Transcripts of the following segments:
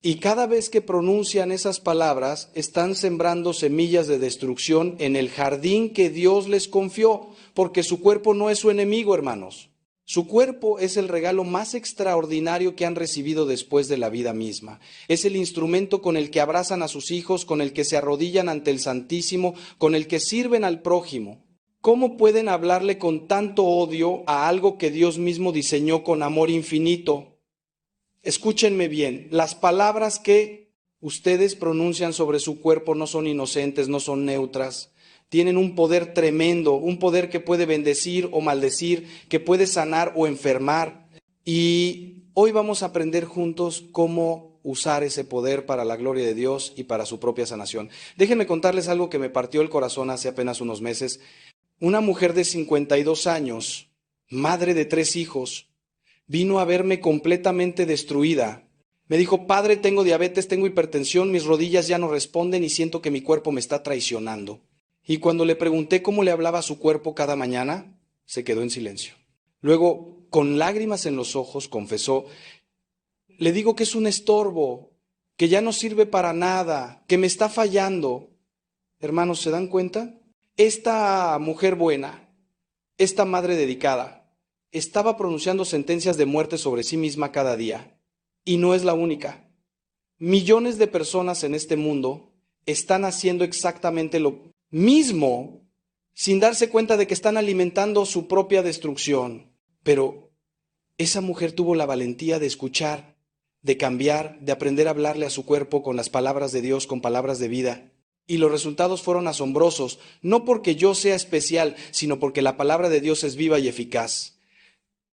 Y cada vez que pronuncian esas palabras, están sembrando semillas de destrucción en el jardín que Dios les confió, porque su cuerpo no es su enemigo, hermanos. Su cuerpo es el regalo más extraordinario que han recibido después de la vida misma. Es el instrumento con el que abrazan a sus hijos, con el que se arrodillan ante el Santísimo, con el que sirven al prójimo. ¿Cómo pueden hablarle con tanto odio a algo que Dios mismo diseñó con amor infinito? Escúchenme bien, las palabras que ustedes pronuncian sobre su cuerpo no son inocentes, no son neutras. Tienen un poder tremendo, un poder que puede bendecir o maldecir, que puede sanar o enfermar. Y hoy vamos a aprender juntos cómo usar ese poder para la gloria de Dios y para su propia sanación. Déjenme contarles algo que me partió el corazón hace apenas unos meses. Una mujer de 52 años, madre de 3 hijos, vino a verme completamente destruida. Me dijo: padre, tengo diabetes, tengo hipertensión, mis rodillas ya no responden y siento que mi cuerpo me está traicionando. Y cuando le pregunté cómo le hablaba a su cuerpo cada mañana, se quedó en silencio. Luego, con lágrimas en los ojos, confesó: le digo que es un estorbo, que ya no sirve para nada, que me está fallando. Hermanos, ¿se dan cuenta? Esta mujer buena, esta madre dedicada, estaba pronunciando sentencias de muerte sobre sí misma cada día. Y no es la única. Millones de personas en este mundo están haciendo exactamente lo mismo sin darse cuenta de que están alimentando su propia destrucción. Pero esa mujer tuvo la valentía de escuchar, de cambiar, de aprender a hablarle a su cuerpo con las palabras de Dios, con palabras de vida. Y los resultados fueron asombrosos, no porque yo sea especial, sino porque la palabra de Dios es viva y eficaz.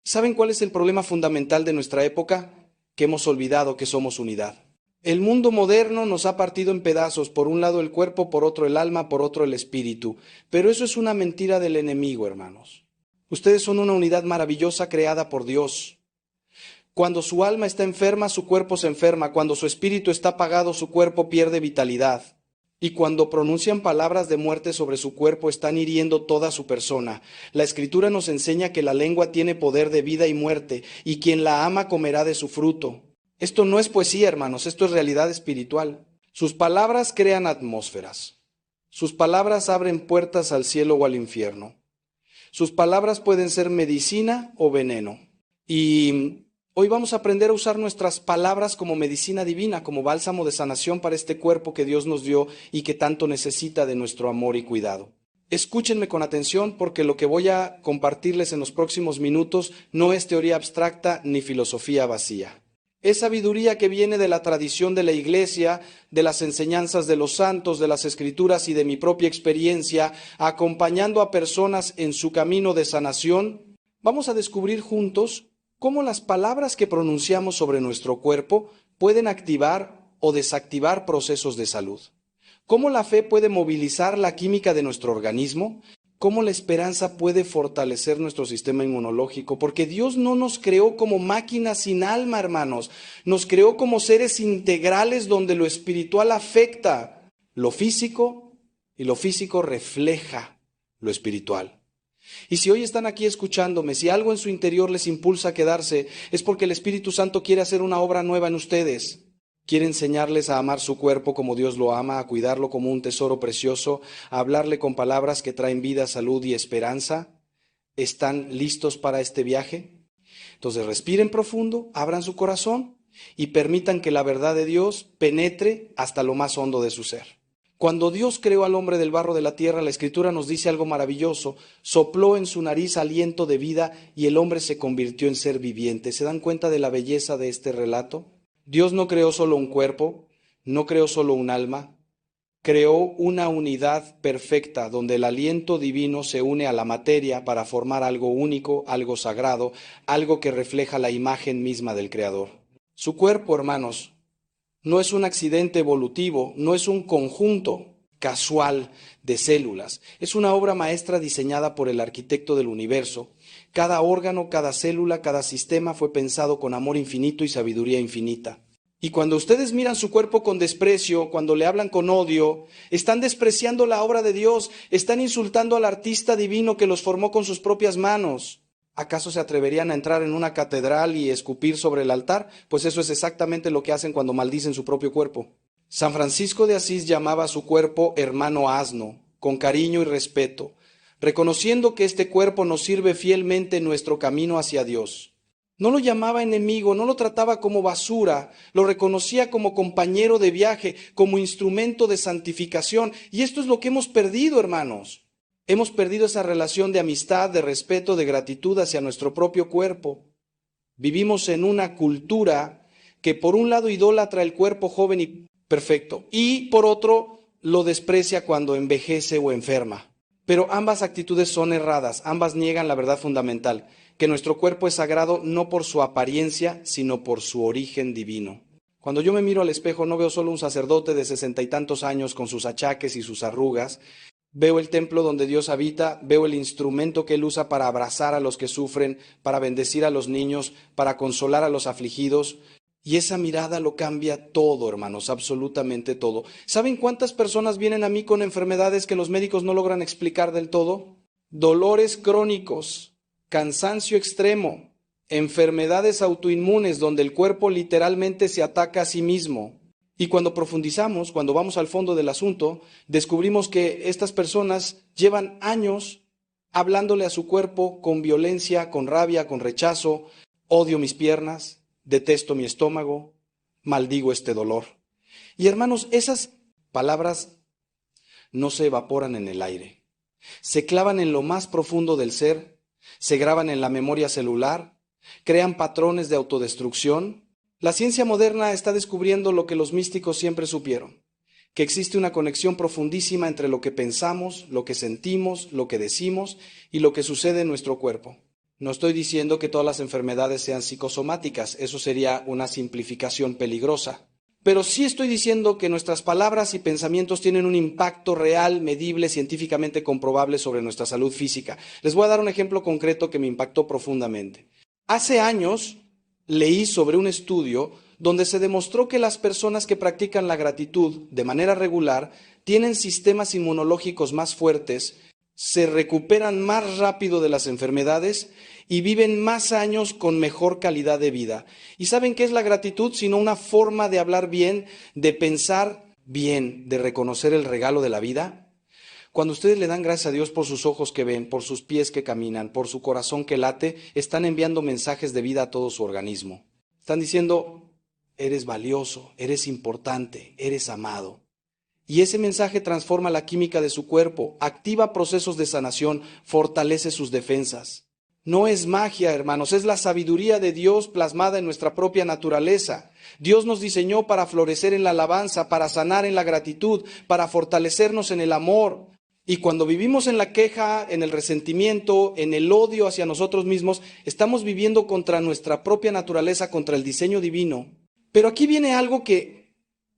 ¿Saben cuál es el problema fundamental de nuestra época? Que hemos olvidado que somos unidad. El mundo moderno nos ha partido en pedazos, por un lado el cuerpo, por otro el alma, por otro el espíritu. Pero eso es una mentira del enemigo, hermanos. Ustedes son una unidad maravillosa creada por Dios. Cuando su alma está enferma, su cuerpo se enferma. Cuando su espíritu está apagado, su cuerpo pierde vitalidad. Y cuando pronuncian palabras de muerte sobre su cuerpo, están hiriendo toda su persona. La Escritura nos enseña que la lengua tiene poder de vida y muerte, y quien la ama comerá de su fruto. Esto no es poesía, hermanos, esto es realidad espiritual. Sus palabras crean atmósferas. Sus palabras abren puertas al cielo o al infierno. Sus palabras pueden ser medicina o veneno. Y hoy vamos a aprender a usar nuestras palabras como medicina divina, como bálsamo de sanación para este cuerpo que Dios nos dio y que tanto necesita de nuestro amor y cuidado. Escúchenme con atención, porque lo que voy a compartirles en los próximos minutos no es teoría abstracta ni filosofía vacía. Es sabiduría que viene de la tradición de la Iglesia, de las enseñanzas de los santos, de las Escrituras y de mi propia experiencia, acompañando a personas en su camino de sanación. Vamos a descubrir juntos cómo las palabras que pronunciamos sobre nuestro cuerpo pueden activar o desactivar procesos de salud. Cómo la fe puede movilizar la química de nuestro organismo. Cómo la esperanza puede fortalecer nuestro sistema inmunológico. Porque Dios no nos creó como máquinas sin alma, hermanos. Nos creó como seres integrales donde lo espiritual afecta lo físico y lo físico refleja lo espiritual. Y si hoy están aquí escuchándome, si algo en su interior les impulsa a quedarse, es porque el Espíritu Santo quiere hacer una obra nueva en ustedes. Quiere enseñarles a amar su cuerpo como Dios lo ama, a cuidarlo como un tesoro precioso, a hablarle con palabras que traen vida, salud y esperanza. ¿Están listos para este viaje? Entonces respiren profundo, abran su corazón y permitan que la verdad de Dios penetre hasta lo más hondo de su ser. Cuando Dios creó al hombre del barro de la tierra, la Escritura nos dice algo maravilloso. Sopló en su nariz aliento de vida y el hombre se convirtió en ser viviente. ¿Se dan cuenta de la belleza de este relato? Dios no creó solo un cuerpo, no creó solo un alma, creó una unidad perfecta donde el aliento divino se une a la materia para formar algo único, algo sagrado, algo que refleja la imagen misma del Creador. Su cuerpo, hermanos, no es un accidente evolutivo, no es un conjunto casual de células. Es una obra maestra diseñada por el arquitecto del universo. Cada órgano, cada célula, cada sistema fue pensado con amor infinito y sabiduría infinita. Y cuando ustedes miran su cuerpo con desprecio, cuando le hablan con odio, están despreciando la obra de Dios, están insultando al artista divino que los formó con sus propias manos. ¿Acaso se atreverían a entrar en una catedral y escupir sobre el altar? Pues eso es exactamente lo que hacen cuando maldicen su propio cuerpo. San Francisco de Asís llamaba a su cuerpo hermano asno, con cariño y respeto, reconociendo que este cuerpo nos sirve fielmente en nuestro camino hacia Dios. No lo llamaba enemigo, no lo trataba como basura, lo reconocía como compañero de viaje, como instrumento de santificación. Y esto es lo que hemos perdido, hermanos. Hemos perdido esa relación de amistad, de respeto, de gratitud hacia nuestro propio cuerpo. Vivimos en una cultura que por un lado idolatra el cuerpo joven y perfecto y por otro lo desprecia cuando envejece o enferma. Pero ambas actitudes son erradas, ambas niegan la verdad fundamental, que nuestro cuerpo es sagrado no por su apariencia, sino por su origen divino. Cuando yo me miro al espejo no veo solo un sacerdote de 60 y tantos años con sus achaques y sus arrugas. Veo el templo donde Dios habita, veo el instrumento que Él usa para abrazar a los que sufren, para bendecir a los niños, para consolar a los afligidos. Y esa mirada lo cambia todo, hermanos, absolutamente todo. ¿Saben cuántas personas vienen a mí con enfermedades que los médicos no logran explicar del todo? Dolores crónicos, cansancio extremo, enfermedades autoinmunes donde el cuerpo literalmente se ataca a sí mismo. Y cuando profundizamos, cuando vamos al fondo del asunto, descubrimos que estas personas llevan años hablándole a su cuerpo con violencia, con rabia, con rechazo. Odio mis piernas, detesto mi estómago, maldigo este dolor. Y hermanos, esas palabras no se evaporan en el aire. Se clavan en lo más profundo del ser, se graban en la memoria celular, crean patrones de autodestrucción. La ciencia moderna está descubriendo lo que los místicos siempre supieron, que existe una conexión profundísima entre lo que pensamos, lo que sentimos, lo que decimos y lo que sucede en nuestro cuerpo. No estoy diciendo que todas las enfermedades sean psicosomáticas, eso sería una simplificación peligrosa. Pero sí estoy diciendo que nuestras palabras y pensamientos tienen un impacto real, medible, científicamente comprobable sobre nuestra salud física. Les voy a dar un ejemplo concreto que me impactó profundamente. Hace años leí sobre un estudio donde se demostró que las personas que practican la gratitud de manera regular tienen sistemas inmunológicos más fuertes, se recuperan más rápido de las enfermedades y viven más años con mejor calidad de vida. ¿Y saben qué es la gratitud? Sino una forma de hablar bien, de pensar bien, de reconocer el regalo de la vida. Cuando ustedes le dan gracias a Dios por sus ojos que ven, por sus pies que caminan, por su corazón que late, están enviando mensajes de vida a todo su organismo. Están diciendo, eres valioso, eres importante, eres amado. Y ese mensaje transforma la química de su cuerpo, activa procesos de sanación, fortalece sus defensas. No es magia, hermanos, es la sabiduría de Dios plasmada en nuestra propia naturaleza. Dios nos diseñó para florecer en la alabanza, para sanar en la gratitud, para fortalecernos en el amor. Y cuando vivimos en la queja, en el resentimiento, en el odio hacia nosotros mismos, estamos viviendo contra nuestra propia naturaleza, contra el diseño divino. Pero aquí viene algo que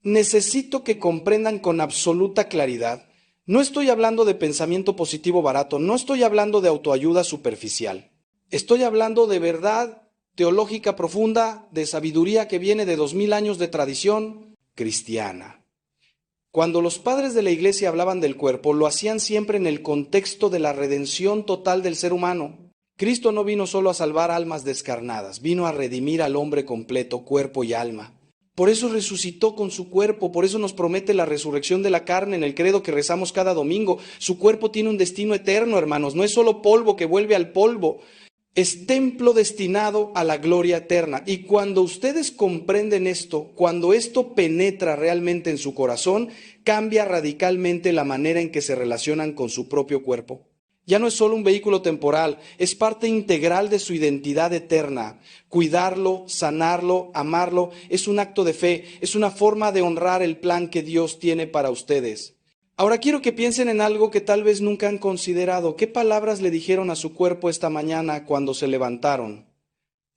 necesito que comprendan con absoluta claridad. No estoy hablando de pensamiento positivo barato, no estoy hablando de autoayuda superficial. Estoy hablando de verdad teológica profunda, de sabiduría que viene de 2000 años de tradición cristiana. Cuando los padres de la iglesia hablaban del cuerpo, lo hacían siempre en el contexto de la redención total del ser humano. Cristo no vino solo a salvar almas descarnadas, vino a redimir al hombre completo, cuerpo y alma. Por eso resucitó con su cuerpo, por eso nos promete la resurrección de la carne en el credo que rezamos cada domingo. Su cuerpo tiene un destino eterno, hermanos, no es solo polvo que vuelve al polvo. Es templo destinado a la gloria eterna. Y cuando ustedes comprenden esto, cuando esto penetra realmente en su corazón, cambia radicalmente la manera en que se relacionan con su propio cuerpo. Ya no es solo un vehículo temporal, es parte integral de su identidad eterna. Cuidarlo, sanarlo, amarlo, es un acto de fe, es una forma de honrar el plan que Dios tiene para ustedes. Ahora quiero que piensen en algo que tal vez nunca han considerado. ¿Qué palabras le dijeron a su cuerpo esta mañana cuando se levantaron?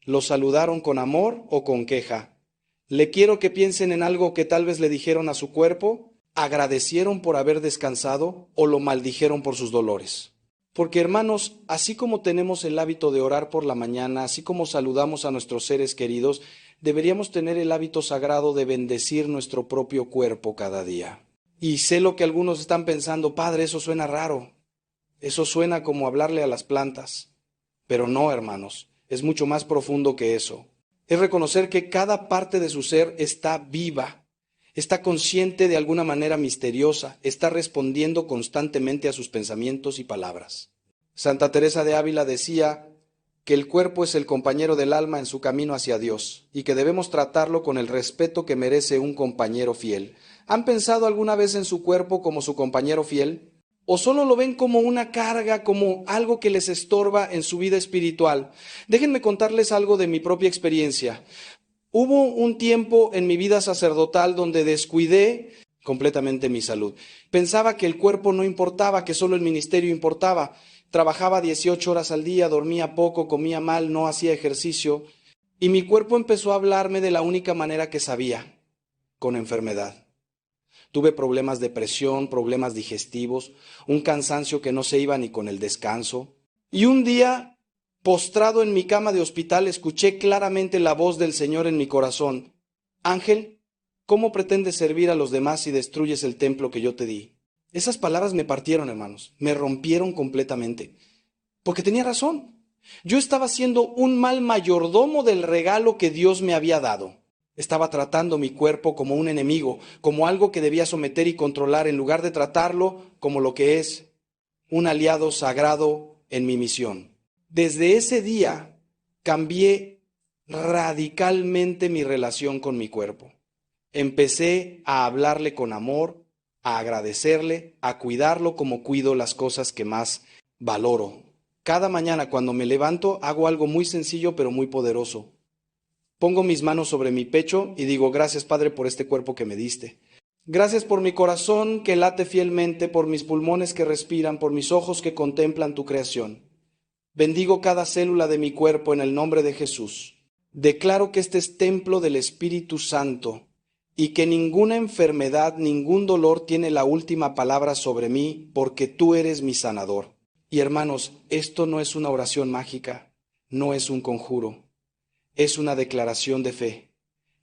¿Lo saludaron con amor o con queja? Le quiero que piensen en algo que tal vez le dijeron a su cuerpo. ¿Agradecieron por haber descansado o lo maldijeron por sus dolores? Porque hermanos, así como tenemos el hábito de orar por la mañana, así como saludamos a nuestros seres queridos, deberíamos tener el hábito sagrado de bendecir nuestro propio cuerpo cada día. Y sé lo que algunos están pensando, padre, eso suena raro, eso suena como hablarle a las plantas. Pero no, hermanos, es mucho más profundo que eso. Es reconocer que cada parte de su ser está viva, está consciente de alguna manera misteriosa, está respondiendo constantemente a sus pensamientos y palabras. Santa Teresa de Ávila decía que el cuerpo es el compañero del alma en su camino hacia Dios y que debemos tratarlo con el respeto que merece un compañero fiel. ¿Han pensado alguna vez en su cuerpo como su compañero fiel? ¿O solo lo ven como una carga, como algo que les estorba en su vida espiritual? Déjenme contarles algo de mi propia experiencia. Hubo un tiempo en mi vida sacerdotal donde descuidé completamente mi salud. Pensaba que el cuerpo no importaba, que solo el ministerio importaba. Trabajaba 18 horas al día, dormía poco, comía mal, no hacía ejercicio. Y mi cuerpo empezó a hablarme de la única manera que sabía, con enfermedad. Tuve problemas de presión, problemas digestivos, un cansancio que no se iba ni con el descanso. Y un día, postrado en mi cama de hospital, escuché claramente la voz del Señor en mi corazón. Ángel, ¿cómo pretendes servir a los demás si destruyes el templo que yo te di? Esas palabras me partieron, hermanos, me rompieron completamente. Porque tenía razón. Yo estaba siendo un mal mayordomo del regalo que Dios me había dado. Estaba tratando mi cuerpo como un enemigo, como algo que debía someter y controlar, en lugar de tratarlo como lo que es, un aliado sagrado en mi misión. Desde ese día cambié radicalmente mi relación con mi cuerpo. Empecé a hablarle con amor, a agradecerle, a cuidarlo como cuido las cosas que más valoro. Cada mañana cuando me levanto hago algo muy sencillo pero muy poderoso. Pongo mis manos sobre mi pecho y digo, gracias Padre por este cuerpo que me diste. Gracias por mi corazón que late fielmente, por mis pulmones que respiran, por mis ojos que contemplan tu creación. Bendigo cada célula de mi cuerpo en el nombre de Jesús. Declaro que este es templo del Espíritu Santo y que ninguna enfermedad, ningún dolor tiene la última palabra sobre mí, porque tú eres mi sanador. Y hermanos, esto no es una oración mágica, no es un conjuro. Es una declaración de fe,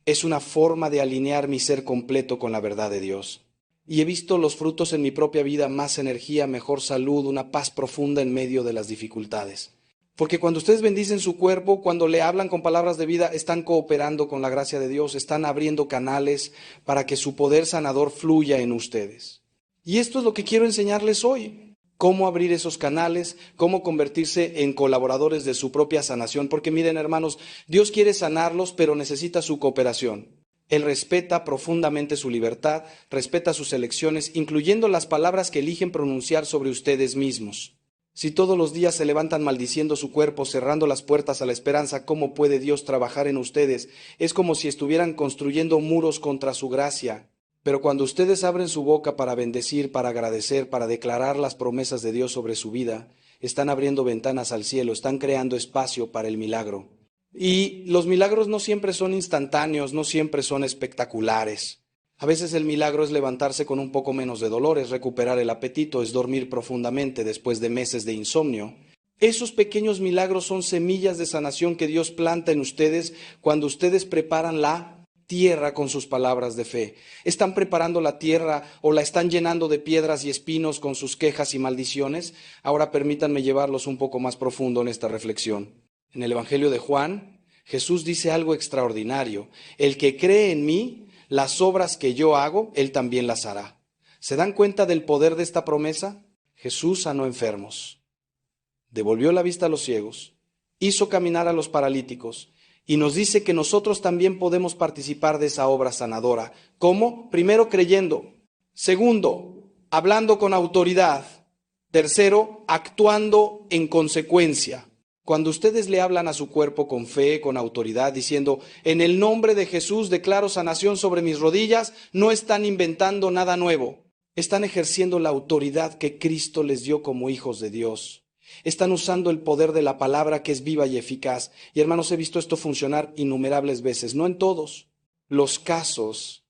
es una forma de alinear mi ser completo con la verdad de Dios. Y he visto los frutos en mi propia vida, más energía, mejor salud, una paz profunda en medio de las dificultades. Porque cuando ustedes bendicen su cuerpo, cuando le hablan con palabras de vida, están cooperando con la gracia de Dios, están abriendo canales para que su poder sanador fluya en ustedes. Y esto es lo que quiero enseñarles hoy. Cómo abrir esos canales, cómo convertirse en colaboradores de su propia sanación. Porque miren, hermanos, Dios quiere sanarlos, pero necesita su cooperación. Él respeta profundamente su libertad, respeta sus elecciones, incluyendo las palabras que eligen pronunciar sobre ustedes mismos. Si todos los días se levantan maldiciendo su cuerpo, cerrando las puertas a la esperanza, ¿cómo puede Dios trabajar en ustedes? Es como si estuvieran construyendo muros contra su gracia. Pero cuando ustedes abren su boca para bendecir, para agradecer, para declarar las promesas de Dios sobre su vida, están abriendo ventanas al cielo, están creando espacio para el milagro. Y los milagros no siempre son instantáneos, no siempre son espectaculares. A veces el milagro es levantarse con un poco menos de dolor, es recuperar el apetito, es dormir profundamente después de meses de insomnio. Esos pequeños milagros son semillas de sanación que Dios planta en ustedes cuando ustedes preparan la tierra con sus palabras de fe. ¿Están preparando la tierra o la están llenando de piedras y espinos con sus quejas y maldiciones? Ahora permítanme llevarlos un poco más profundo en esta reflexión. En el Evangelio de Juan, Jesús dice algo extraordinario. El que cree en mí, las obras que yo hago, él también las hará. ¿Se dan cuenta del poder de esta promesa? Jesús sanó enfermos, devolvió la vista a los ciegos, hizo caminar a los paralíticos, y nos dice que nosotros también podemos participar de esa obra sanadora. ¿Cómo? Primero, creyendo. Segundo, hablando con autoridad. Tercero, actuando en consecuencia. Cuando ustedes le hablan a su cuerpo con fe, con autoridad, diciendo, en el nombre de Jesús declaro sanación sobre mis rodillas, no están inventando nada nuevo. Están ejerciendo la autoridad que Cristo les dio como hijos de Dios. Están usando el poder de la palabra que es viva y eficaz. Y hermanos, he visto esto funcionar innumerables veces, no en todos los casos,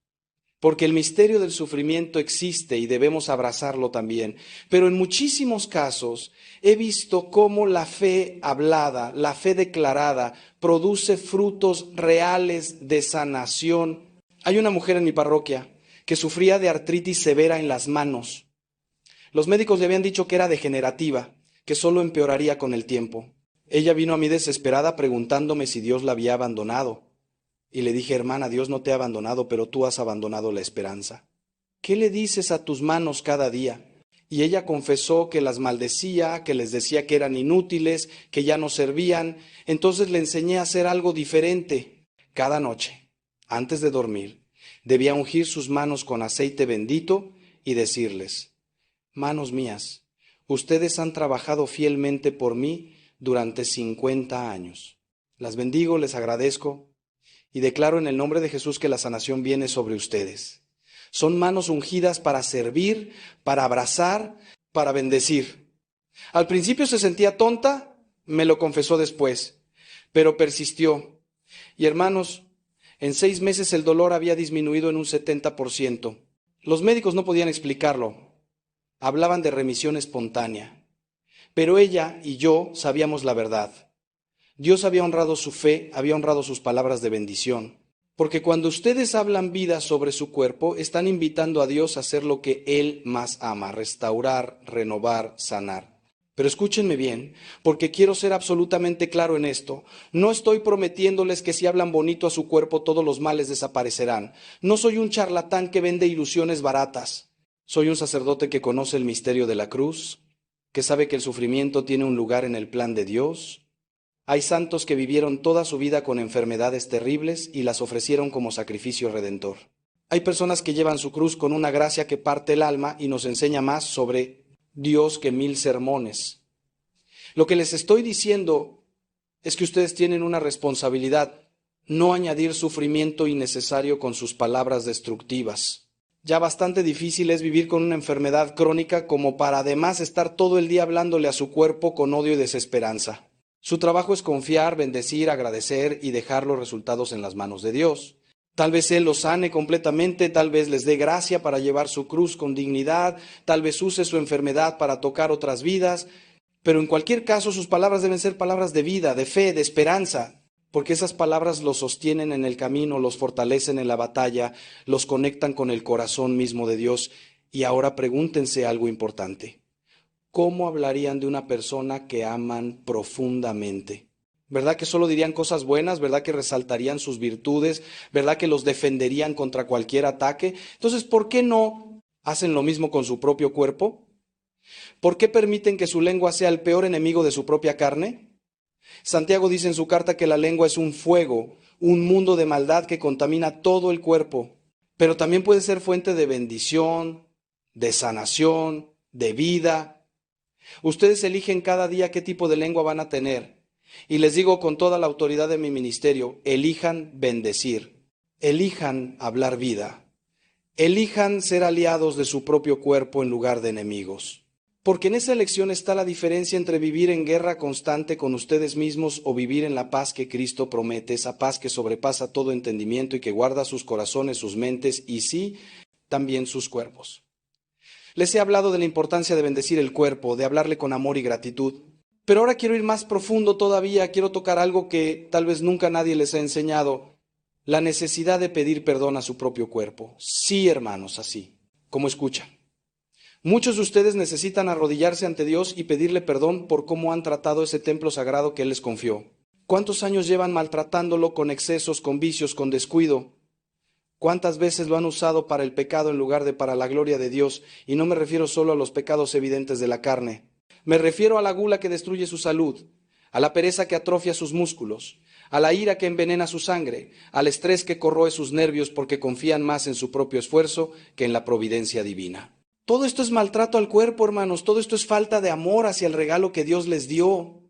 porque el misterio del sufrimiento existe y debemos abrazarlo también. Pero en muchísimos casos he visto cómo la fe hablada, la fe declarada, produce frutos reales de sanación. Hay una mujer en mi parroquia que sufría de artritis severa en las manos. Los médicos le habían dicho que era degenerativa, que solo empeoraría con el tiempo. Ella vino a mí desesperada preguntándome si Dios la había abandonado. Y le dije, hermana, Dios no te ha abandonado, pero tú has abandonado la esperanza. ¿Qué le dices a tus manos cada día? Y ella confesó que las maldecía, que les decía que eran inútiles, que ya no servían. Entonces le enseñé a hacer algo diferente. Cada noche, antes de dormir, debía ungir sus manos con aceite bendito y decirles, manos mías, ustedes han trabajado fielmente por mí durante 50 años. Las bendigo, les agradezco y declaro en el nombre de Jesús que la sanación viene sobre ustedes. Son manos ungidas para servir, para abrazar, para bendecir. Al principio se sentía tonta, me lo confesó después, pero persistió. Y hermanos, en 6 meses el dolor había disminuido en un 70%. Los médicos no podían explicarlo. Hablaban de remisión espontánea. Pero ella y yo sabíamos la verdad. Dios había honrado su fe, había honrado sus palabras de bendición. Porque cuando ustedes hablan vida sobre su cuerpo, están invitando a Dios a hacer lo que Él más ama, restaurar, renovar, sanar. Pero escúchenme bien, porque quiero ser absolutamente claro en esto. No estoy prometiéndoles que si hablan bonito a su cuerpo todos los males desaparecerán. No soy un charlatán que vende ilusiones baratas. Soy un sacerdote que conoce el misterio de la cruz, que sabe que el sufrimiento tiene un lugar en el plan de Dios. Hay santos que vivieron toda su vida con enfermedades terribles y las ofrecieron como sacrificio redentor. Hay personas que llevan su cruz con una gracia que parte el alma y nos enseña más sobre Dios que 1000 sermones. Lo que les estoy diciendo es que ustedes tienen una responsabilidad, no añadir sufrimiento innecesario con sus palabras destructivas. Ya bastante difícil es vivir con una enfermedad crónica como para además estar todo el día hablándole a su cuerpo con odio y desesperanza. Su trabajo es confiar, bendecir, agradecer y dejar los resultados en las manos de Dios. Tal vez Él los sane completamente, tal vez les dé gracia para llevar su cruz con dignidad, tal vez use su enfermedad para tocar otras vidas, pero en cualquier caso sus palabras deben ser palabras de vida, de fe, de esperanza, porque esas palabras los sostienen en el camino, los fortalecen en la batalla, los conectan con el corazón mismo de Dios. Y ahora pregúntense algo importante. ¿Cómo hablarían de una persona que aman profundamente? ¿Verdad que solo dirían cosas buenas? ¿Verdad que resaltarían sus virtudes? ¿Verdad que los defenderían contra cualquier ataque? Entonces, ¿por qué no hacen lo mismo con su propio cuerpo? ¿Por qué permiten que su lengua sea el peor enemigo de su propia carne? Santiago dice en su carta que la lengua es un fuego, un mundo de maldad que contamina todo el cuerpo, pero también puede ser fuente de bendición, de sanación, de vida. Ustedes eligen cada día qué tipo de lengua van a tener. Y les digo con toda la autoridad de mi ministerio, elijan bendecir, elijan hablar vida, elijan ser aliados de su propio cuerpo en lugar de enemigos. Porque en esa elección está la diferencia entre vivir en guerra constante con ustedes mismos o vivir en la paz que Cristo promete, esa paz que sobrepasa todo entendimiento y que guarda sus corazones, sus mentes y sí, también sus cuerpos. Les he hablado de la importancia de bendecir el cuerpo, de hablarle con amor y gratitud. Pero ahora quiero ir más profundo todavía, quiero tocar algo que tal vez nunca nadie les ha enseñado, la necesidad de pedir perdón a su propio cuerpo. Sí, hermanos, así, como escuchan. Muchos de ustedes necesitan arrodillarse ante Dios y pedirle perdón por cómo han tratado ese templo sagrado que Él les confió. ¿Cuántos años llevan maltratándolo con excesos, con vicios, con descuido? ¿Cuántas veces lo han usado para el pecado en lugar de para la gloria de Dios? Y no me refiero solo a los pecados evidentes de la carne. Me refiero a la gula que destruye su salud, a la pereza que atrofia sus músculos, a la ira que envenena su sangre, al estrés que corroe sus nervios porque confían más en su propio esfuerzo que en la providencia divina. Todo esto es maltrato al cuerpo, hermanos. Todo esto es falta de amor hacia el regalo que Dios les dio.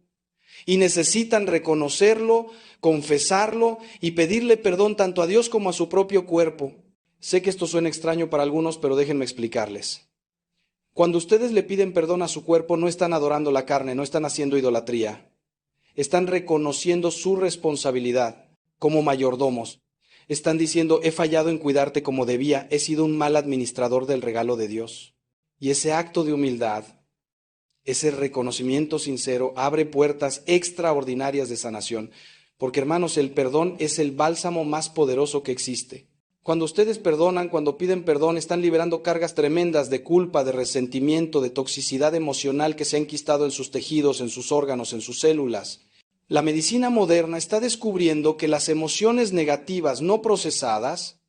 Y necesitan reconocerlo, confesarlo y pedirle perdón tanto a Dios como a su propio cuerpo. Sé que esto suena extraño para algunos, pero déjenme explicarles. Cuando ustedes le piden perdón a su cuerpo, no están adorando la carne, no están haciendo idolatría. Están reconociendo su responsabilidad como mayordomos. Están diciendo, he fallado en cuidarte como debía, he sido un mal administrador del regalo de Dios. Y ese acto de humildad, ese reconocimiento sincero abre puertas extraordinarias de sanación, porque hermanos, el perdón es el bálsamo más poderoso que existe. Cuando ustedes perdonan, cuando piden perdón, están liberando cargas tremendas de culpa, de resentimiento, de toxicidad emocional que se ha enquistado en sus tejidos, en sus órganos, en sus células. La medicina moderna está descubriendo que las emociones negativas no procesadas,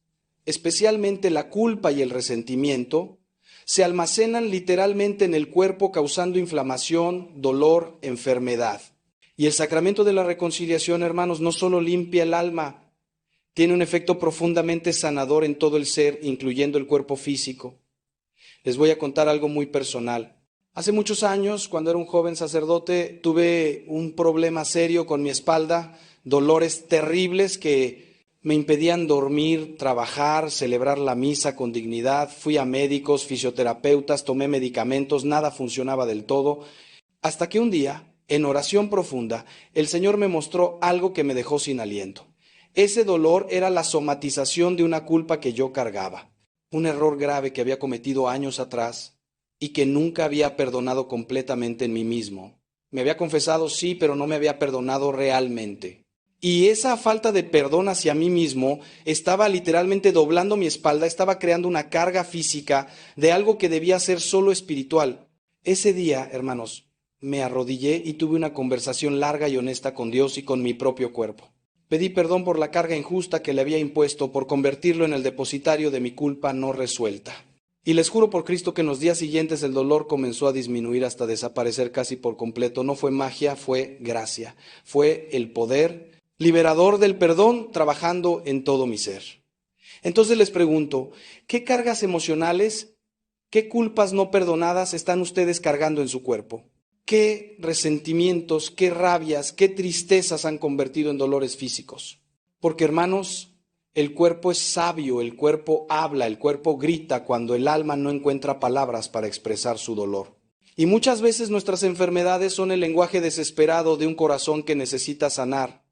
especialmente la culpa y el resentimiento, se almacenan literalmente en el cuerpo causando inflamación, dolor, enfermedad. Y el sacramento de la reconciliación, hermanos, no solo limpia el alma, tiene un efecto profundamente sanador en todo el ser, incluyendo el cuerpo físico. Les voy a contar algo muy personal. Hace muchos años, cuando era un joven sacerdote, tuve un problema serio con mi espalda, dolores terribles que me impedían dormir, trabajar, celebrar la misa con dignidad. Fui a médicos, fisioterapeutas, tomé medicamentos, nada funcionaba del todo. Hasta que un día, en oración profunda, el Señor me mostró algo que me dejó sin aliento. Ese dolor era la somatización de una culpa que yo cargaba, un error grave que había cometido años atrás y que nunca había perdonado completamente en mí mismo. Me había confesado sí, pero no me había perdonado realmente. Y esa falta de perdón hacia mí mismo estaba literalmente doblando mi espalda, estaba creando una carga física de algo que debía ser solo espiritual. Ese día, hermanos, me arrodillé y tuve una conversación larga y honesta con Dios y con mi propio cuerpo. Pedí perdón por la carga injusta que le había impuesto, por convertirlo en el depositario de mi culpa no resuelta. Y les juro por Cristo que en los días siguientes el dolor comenzó a disminuir hasta desaparecer casi por completo. No fue magia, fue gracia. Fue el poder liberador del perdón trabajando en todo mi ser. Entonces les pregunto, ¿qué cargas emocionales, qué culpas no perdonadas están ustedes cargando en su cuerpo? ¿Qué resentimientos, qué rabias, qué tristezas han convertido en dolores físicos? Porque, hermanos, el cuerpo es sabio, el cuerpo habla, el cuerpo grita cuando el alma no encuentra palabras para expresar su dolor. Y muchas veces nuestras enfermedades son el lenguaje desesperado de un corazón que necesita sanar.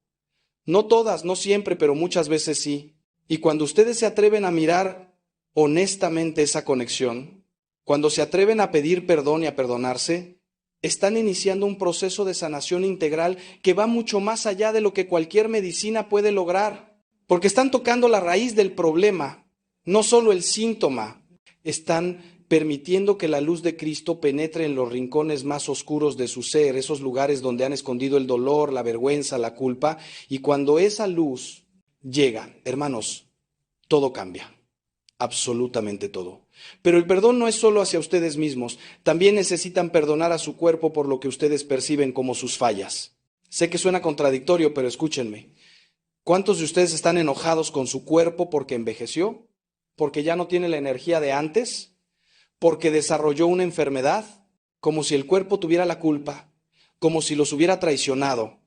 No todas, no siempre, pero muchas veces sí. Y cuando ustedes se atreven a mirar honestamente esa conexión, cuando se atreven a pedir perdón y a perdonarse, están iniciando un proceso de sanación integral que va mucho más allá de lo que cualquier medicina puede lograr. Porque están tocando la raíz del problema, no solo el síntoma. Están permitiendo que la luz de Cristo penetre en los rincones más oscuros de su ser, esos lugares donde han escondido el dolor, la vergüenza, la culpa. Y cuando esa luz llega, hermanos, todo cambia. Absolutamente todo. Pero el perdón no es solo hacia ustedes mismos, también necesitan perdonar a su cuerpo por lo que ustedes perciben como sus fallas. Sé que suena contradictorio, pero escúchenme. ¿Cuántos de ustedes están enojados con su cuerpo porque envejeció? ¿Porque ya no tiene la energía de antes? ¿Porque desarrolló una enfermedad? Como si el cuerpo tuviera la culpa, como si los hubiera traicionado.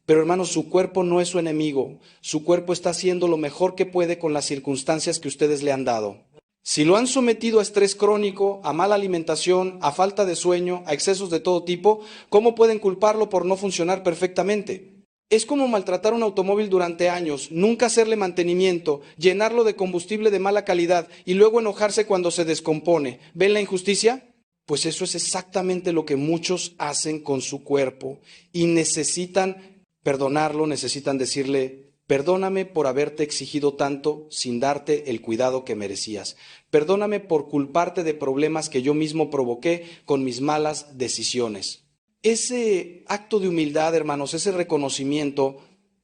Pero hermanos, su cuerpo no es su enemigo. Su cuerpo está haciendo lo mejor que puede con las circunstancias que ustedes le han dado. Si lo han sometido a estrés crónico, a mala alimentación, a falta de sueño, a excesos de todo tipo, ¿cómo pueden culparlo por no funcionar perfectamente? Es como maltratar un automóvil durante años, nunca hacerle mantenimiento, llenarlo de combustible de mala calidad y luego enojarse cuando se descompone. ¿Ven la injusticia? Pues eso es exactamente lo que muchos hacen con su cuerpo y necesitan perdonarlo, necesitan decirle: perdóname por haberte exigido tanto sin darte el cuidado que merecías. Perdóname por culparte de problemas que yo mismo provoqué con mis malas decisiones. Ese acto de humildad, hermanos, ese reconocimiento,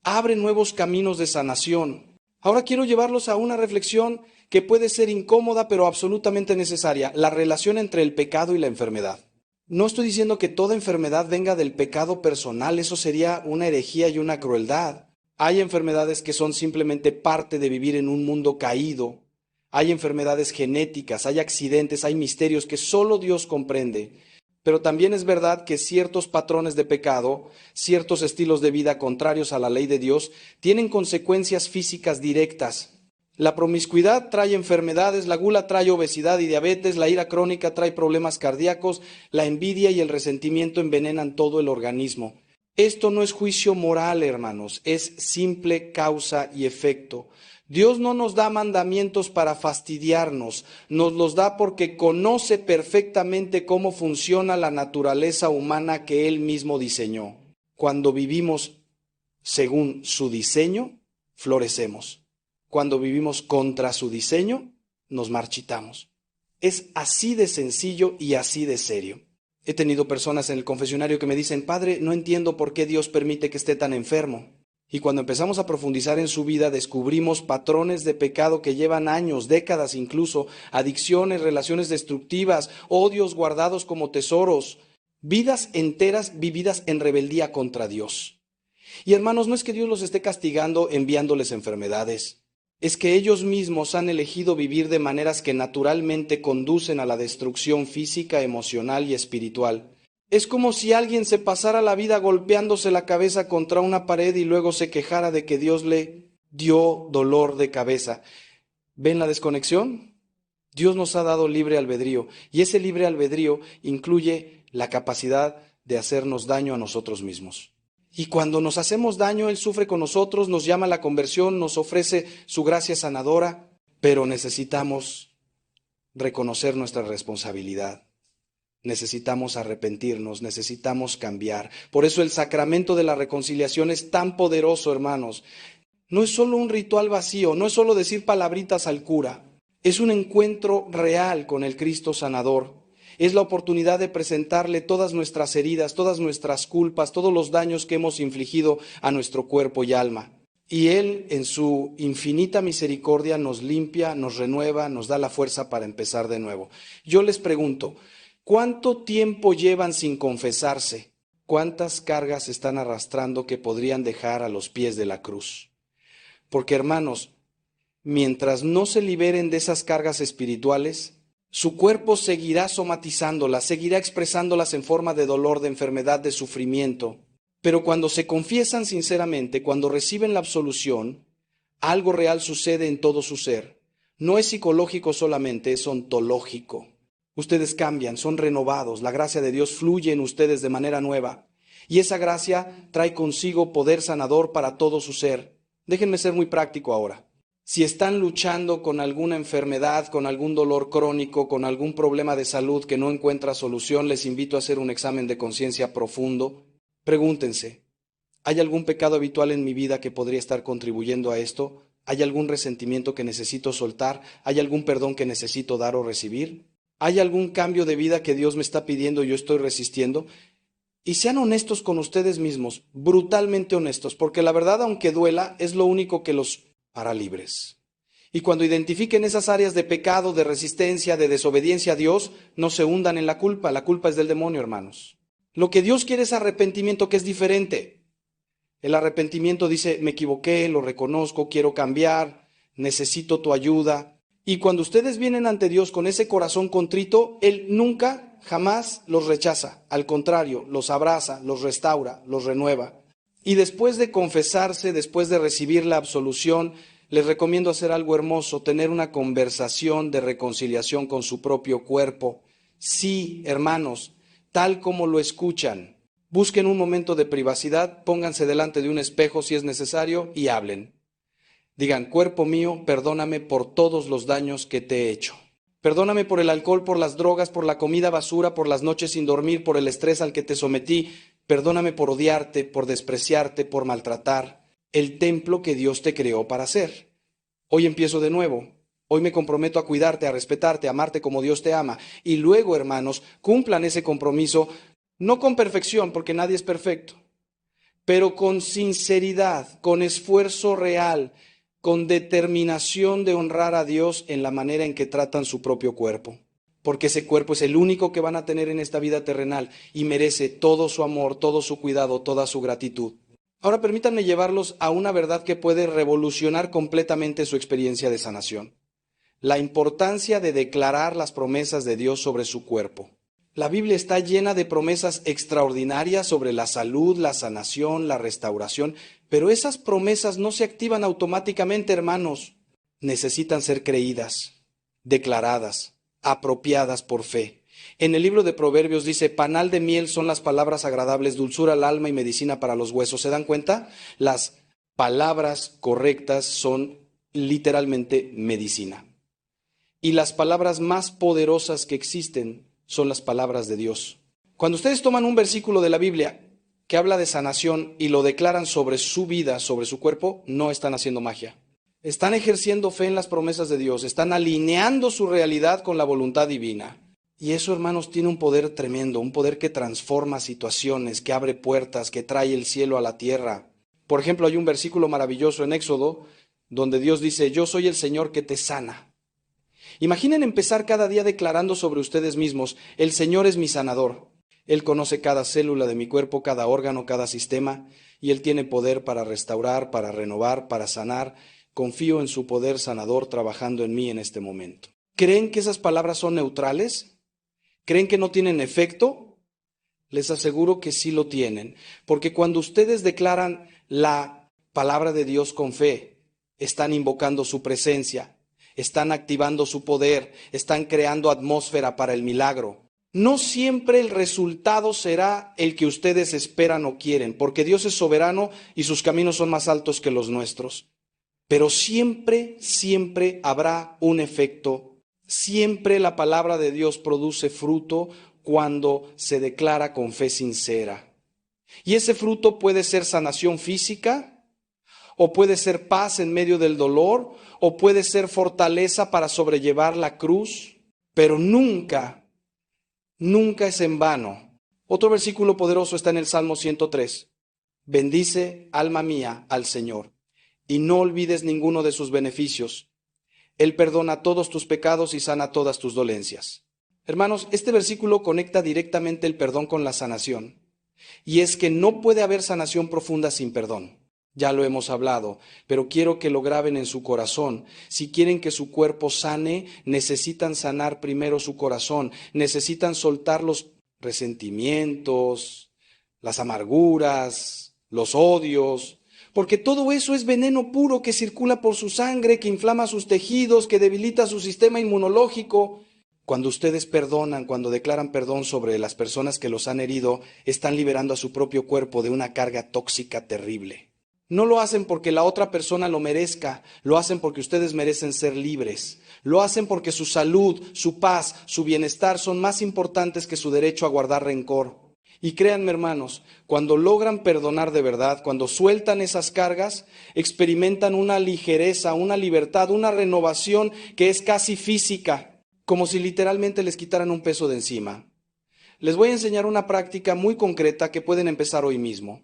abre nuevos caminos de sanación. Ahora quiero llevarlos a una reflexión que puede ser incómoda, pero absolutamente necesaria: la relación entre el pecado y la enfermedad. No estoy diciendo que toda enfermedad venga del pecado personal, eso sería una herejía y una crueldad. Hay enfermedades que son simplemente parte de vivir en un mundo caído. Hay enfermedades genéticas, hay accidentes, hay misterios que solo Dios comprende. Pero también es verdad que ciertos patrones de pecado, ciertos estilos de vida contrarios a la ley de Dios, tienen consecuencias físicas directas. La promiscuidad trae enfermedades, la gula trae obesidad y diabetes, la ira crónica trae problemas cardíacos, la envidia y el resentimiento envenenan todo el organismo. Esto no es juicio moral, hermanos, es simple causa y efecto. Dios no nos da mandamientos para fastidiarnos, nos los da porque conoce perfectamente cómo funciona la naturaleza humana que Él mismo diseñó. Cuando vivimos según su diseño, florecemos. Cuando vivimos contra su diseño, nos marchitamos. Es así de sencillo y así de serio. He tenido personas en el confesionario que me dicen, padre, no entiendo por qué Dios permite que esté tan enfermo. Y cuando empezamos a profundizar en su vida, descubrimos patrones de pecado que llevan años, décadas incluso, adicciones, relaciones destructivas, odios guardados como tesoros, vidas enteras vividas en rebeldía contra Dios. Y hermanos, no es que Dios los esté castigando enviándoles enfermedades, es que ellos mismos han elegido vivir de maneras que naturalmente conducen a la destrucción física, emocional y espiritual. Es como si alguien se pasara la vida golpeándose la cabeza contra una pared y luego se quejara de que Dios le dio dolor de cabeza. ¿Ven la desconexión? Dios nos ha dado libre albedrío y ese libre albedrío incluye la capacidad de hacernos daño a nosotros mismos. Y cuando nos hacemos daño, Él sufre con nosotros, nos llama a la conversión, nos ofrece su gracia sanadora, pero necesitamos reconocer nuestra responsabilidad. Necesitamos arrepentirnos, necesitamos cambiar. Por eso el sacramento de la reconciliación es tan poderoso, hermanos. No es solo un ritual vacío, no es solo decir palabritas al cura. Es un encuentro real con el Cristo sanador. Es la oportunidad de presentarle todas nuestras heridas, todas nuestras culpas, todos los daños que hemos infligido a nuestro cuerpo y alma. Y Él, en su infinita misericordia, nos limpia, nos renueva, nos da la fuerza para empezar de nuevo. Yo les pregunto, ¿cuánto tiempo llevan sin confesarse? ¿Cuántas cargas están arrastrando que podrían dejar a los pies de la cruz? Porque, hermanos, mientras no se liberen de esas cargas espirituales, su cuerpo seguirá somatizándolas, seguirá expresándolas en forma de dolor, de enfermedad, de sufrimiento. Pero cuando se confiesan sinceramente, cuando reciben la absolución, algo real sucede en todo su ser. No es psicológico solamente, es ontológico. Ustedes cambian, son renovados, la gracia de Dios fluye en ustedes de manera nueva. Y esa gracia trae consigo poder sanador para todo su ser. Déjenme ser muy práctico ahora. Si están luchando con alguna enfermedad, con algún dolor crónico, con algún problema de salud que no encuentra solución, les invito a hacer un examen de conciencia profundo. Pregúntense, ¿hay algún pecado habitual en mi vida que podría estar contribuyendo a esto? ¿Hay algún resentimiento que necesito soltar? ¿Hay algún perdón que necesito dar o recibir? ¿Hay algún cambio de vida que Dios me está pidiendo y yo estoy resistiendo? Y sean honestos con ustedes mismos, brutalmente honestos, porque la verdad, aunque duela, es lo único que los hará libres. Y cuando identifiquen esas áreas de pecado, de resistencia, de desobediencia a Dios, no se hundan en la culpa es del demonio, hermanos. Lo que Dios quiere es arrepentimiento, que es diferente. El arrepentimiento dice, me equivoqué, lo reconozco, quiero cambiar, necesito tu ayuda. Y cuando ustedes vienen ante Dios con ese corazón contrito, Él nunca, jamás los rechaza. Al contrario, los abraza, los restaura, los renueva. Y después de confesarse, después de recibir la absolución, les recomiendo hacer algo hermoso, tener una conversación de reconciliación con su propio cuerpo. Sí, hermanos, tal como lo escuchan. Busquen un momento de privacidad, pónganse delante de un espejo si es necesario y hablen. Digan, cuerpo mío, perdóname por todos los daños que te he hecho. Perdóname por el alcohol, por las drogas, por la comida basura, por las noches sin dormir, por el estrés al que te sometí. Perdóname por odiarte, por despreciarte, por maltratar el templo que Dios te creó para ser. Hoy empiezo de nuevo. Hoy me comprometo a cuidarte, a respetarte, a amarte como Dios te ama. Y luego, hermanos, cumplan ese compromiso, no con perfección, porque nadie es perfecto, pero con sinceridad, con esfuerzo real, con determinación de honrar a Dios en la manera en que tratan su propio cuerpo. Porque ese cuerpo es el único que van a tener en esta vida terrenal y merece todo su amor, todo su cuidado, toda su gratitud. Ahora permítanme llevarlos a una verdad que puede revolucionar completamente su experiencia de sanación. La importancia de declarar las promesas de Dios sobre su cuerpo. La Biblia está llena de promesas extraordinarias sobre la salud, la sanación, la restauración, pero esas promesas no se activan automáticamente, hermanos. Necesitan ser creídas, declaradas, apropiadas por fe. En el libro de Proverbios dice, panal de miel son las palabras agradables, dulzura al alma y medicina para los huesos. ¿Se dan cuenta? Las palabras correctas son literalmente medicina. Y las palabras más poderosas que existen son las palabras de Dios. Cuando ustedes toman un versículo de la Biblia que habla de sanación y lo declaran sobre su vida, sobre su cuerpo, no están haciendo magia. Están ejerciendo fe en las promesas de Dios, están alineando su realidad con la voluntad divina. Y eso, hermanos, tiene un poder tremendo, un poder que transforma situaciones, que abre puertas, que trae el cielo a la tierra. Por ejemplo, hay un versículo maravilloso en Éxodo donde Dios dice: yo soy el Señor que te sana. Imaginen empezar cada día declarando sobre ustedes mismos: el Señor es mi sanador. Él conoce cada célula de mi cuerpo, cada órgano, cada sistema, y Él tiene poder para restaurar, para renovar, para sanar. Confío en su poder sanador trabajando en mí en este momento. ¿Creen que esas palabras son neutrales? ¿Creen que no tienen efecto? Les aseguro que sí lo tienen, porque cuando ustedes declaran la palabra de Dios con fe, están invocando su presencia, están activando su poder, están creando atmósfera para el milagro. No siempre el resultado será el que ustedes esperan o quieren, porque Dios es soberano y sus caminos son más altos que los nuestros. Pero siempre, siempre habrá un efecto. Siempre la palabra de Dios produce fruto cuando se declara con fe sincera. Y ese fruto puede ser sanación física, o puede ser paz en medio del dolor, o puede ser fortaleza para sobrellevar la cruz, pero nunca es en vano. Otro versículo poderoso está en el Salmo 103. Bendice, alma mía, al Señor, y no olvides ninguno de sus beneficios. Él perdona todos tus pecados y sana todas tus dolencias. Hermanos, este versículo conecta directamente el perdón con la sanación. Y es que no puede haber sanación profunda sin perdón. Ya lo hemos hablado, pero quiero que lo graben en su corazón. Si quieren que su cuerpo sane, necesitan sanar primero su corazón. Necesitan soltar los resentimientos, las amarguras, los odios, porque todo eso es veneno puro que circula por su sangre, que inflama sus tejidos, que debilita su sistema inmunológico. Cuando ustedes perdonan, cuando declaran perdón sobre las personas que los han herido, están liberando a su propio cuerpo de una carga tóxica terrible. No lo hacen porque la otra persona lo merezca, lo hacen porque ustedes merecen ser libres. Lo hacen porque su salud, su paz, su bienestar son más importantes que su derecho a guardar rencor. Y créanme, hermanos, cuando logran perdonar de verdad, cuando sueltan esas cargas, experimentan una ligereza, una libertad, una renovación que es casi física, como si literalmente les quitaran un peso de encima. Les voy a enseñar una práctica muy concreta que pueden empezar hoy mismo.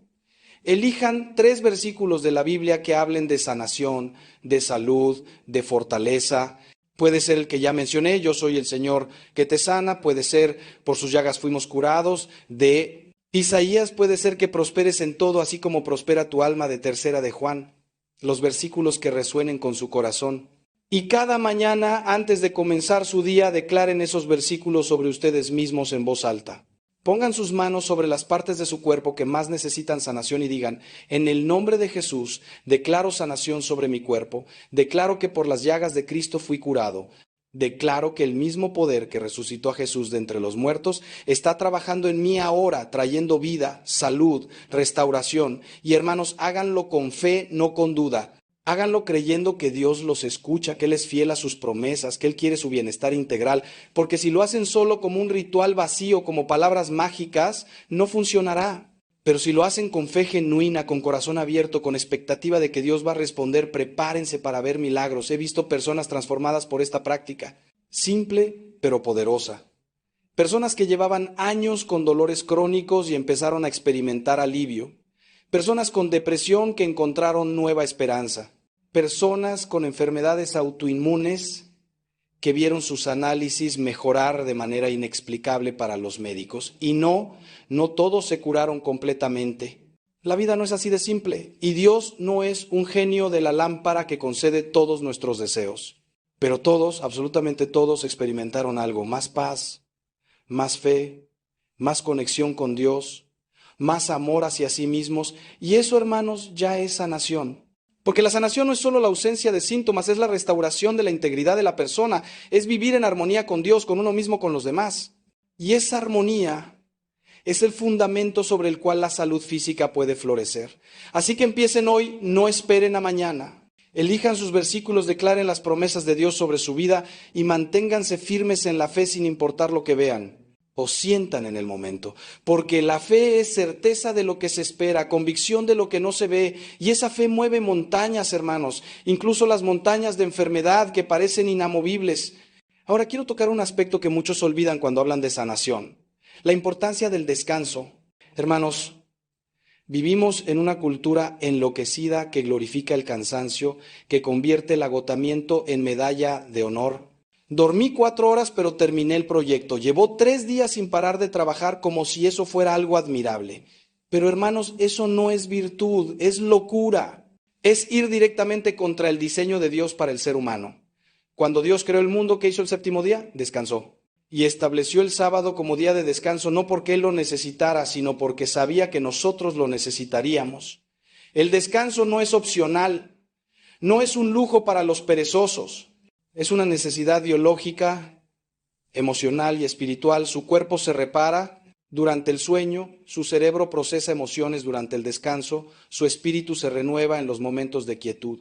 Elijan 3 versículos de la Biblia que hablen de sanación, de salud, de fortaleza. Puede ser el que ya mencioné: yo soy el Señor que te sana. Puede ser: por sus llagas fuimos curados. De Isaías puede ser: que prosperes en todo, así como prospera tu alma, de 3 de Juan. Los versículos que resuenen con su corazón. Y cada mañana, antes de comenzar su día, declaren esos versículos sobre ustedes mismos en voz alta. Pongan sus manos sobre las partes de su cuerpo que más necesitan sanación y digan: en el nombre de Jesús, declaro sanación sobre mi cuerpo. Declaro que por las llagas de Cristo fui curado. Declaro que el mismo poder que resucitó a Jesús de entre los muertos está trabajando en mí ahora, trayendo vida, salud, restauración. Y hermanos, háganlo con fe, no con duda. Háganlo creyendo que Dios los escucha, que Él es fiel a sus promesas, que Él quiere su bienestar integral, porque si lo hacen solo como un ritual vacío, como palabras mágicas, no funcionará. Pero si lo hacen con fe genuina, con corazón abierto, con expectativa de que Dios va a responder, prepárense para ver milagros. He visto personas transformadas por esta práctica, simple pero poderosa. Personas que llevaban años con dolores crónicos y empezaron a experimentar alivio. Personas con depresión que encontraron nueva esperanza. Personas con enfermedades autoinmunes que vieron sus análisis mejorar de manera inexplicable para los médicos. Y no todos se curaron completamente. La vida no es así de simple. Y Dios no es un genio de la lámpara que concede todos nuestros deseos. Pero todos, absolutamente todos, experimentaron algo: más paz, más fe, más conexión con Dios, más amor hacia sí mismos. Y eso, hermanos, ya es sanación. Porque la sanación no es solo la ausencia de síntomas, es la restauración de la integridad de la persona, es vivir en armonía con Dios, con uno mismo, con los demás. Y esa armonía es el fundamento sobre el cual la salud física puede florecer. Así que empiecen hoy, no esperen a mañana. Elijan sus versículos, declaren las promesas de Dios sobre su vida y manténganse firmes en la fe sin importar lo que vean o sientan en el momento, porque la fe es certeza de lo que se espera, convicción de lo que no se ve, y esa fe mueve montañas, hermanos, incluso las montañas de enfermedad que parecen inamovibles. Ahora quiero tocar un aspecto que muchos olvidan cuando hablan de sanación, la importancia del descanso. Hermanos, vivimos en una cultura enloquecida que glorifica el cansancio, que convierte el agotamiento en medalla de honor. Dormí 4 horas, pero terminé el proyecto. Llevó 3 días sin parar de trabajar como si eso fuera algo admirable. Pero hermanos, eso no es virtud, es locura. Es ir directamente contra el diseño de Dios para el ser humano. Cuando Dios creó el mundo, ¿qué hizo el séptimo día? Descansó. Y estableció el sábado como día de descanso, no porque Él lo necesitara, sino porque sabía que nosotros lo necesitaríamos. El descanso no es opcional, no es un lujo para los perezosos. Es una necesidad biológica, emocional y espiritual. Su cuerpo se repara durante el sueño, su cerebro procesa emociones durante el descanso, su espíritu se renueva en los momentos de quietud.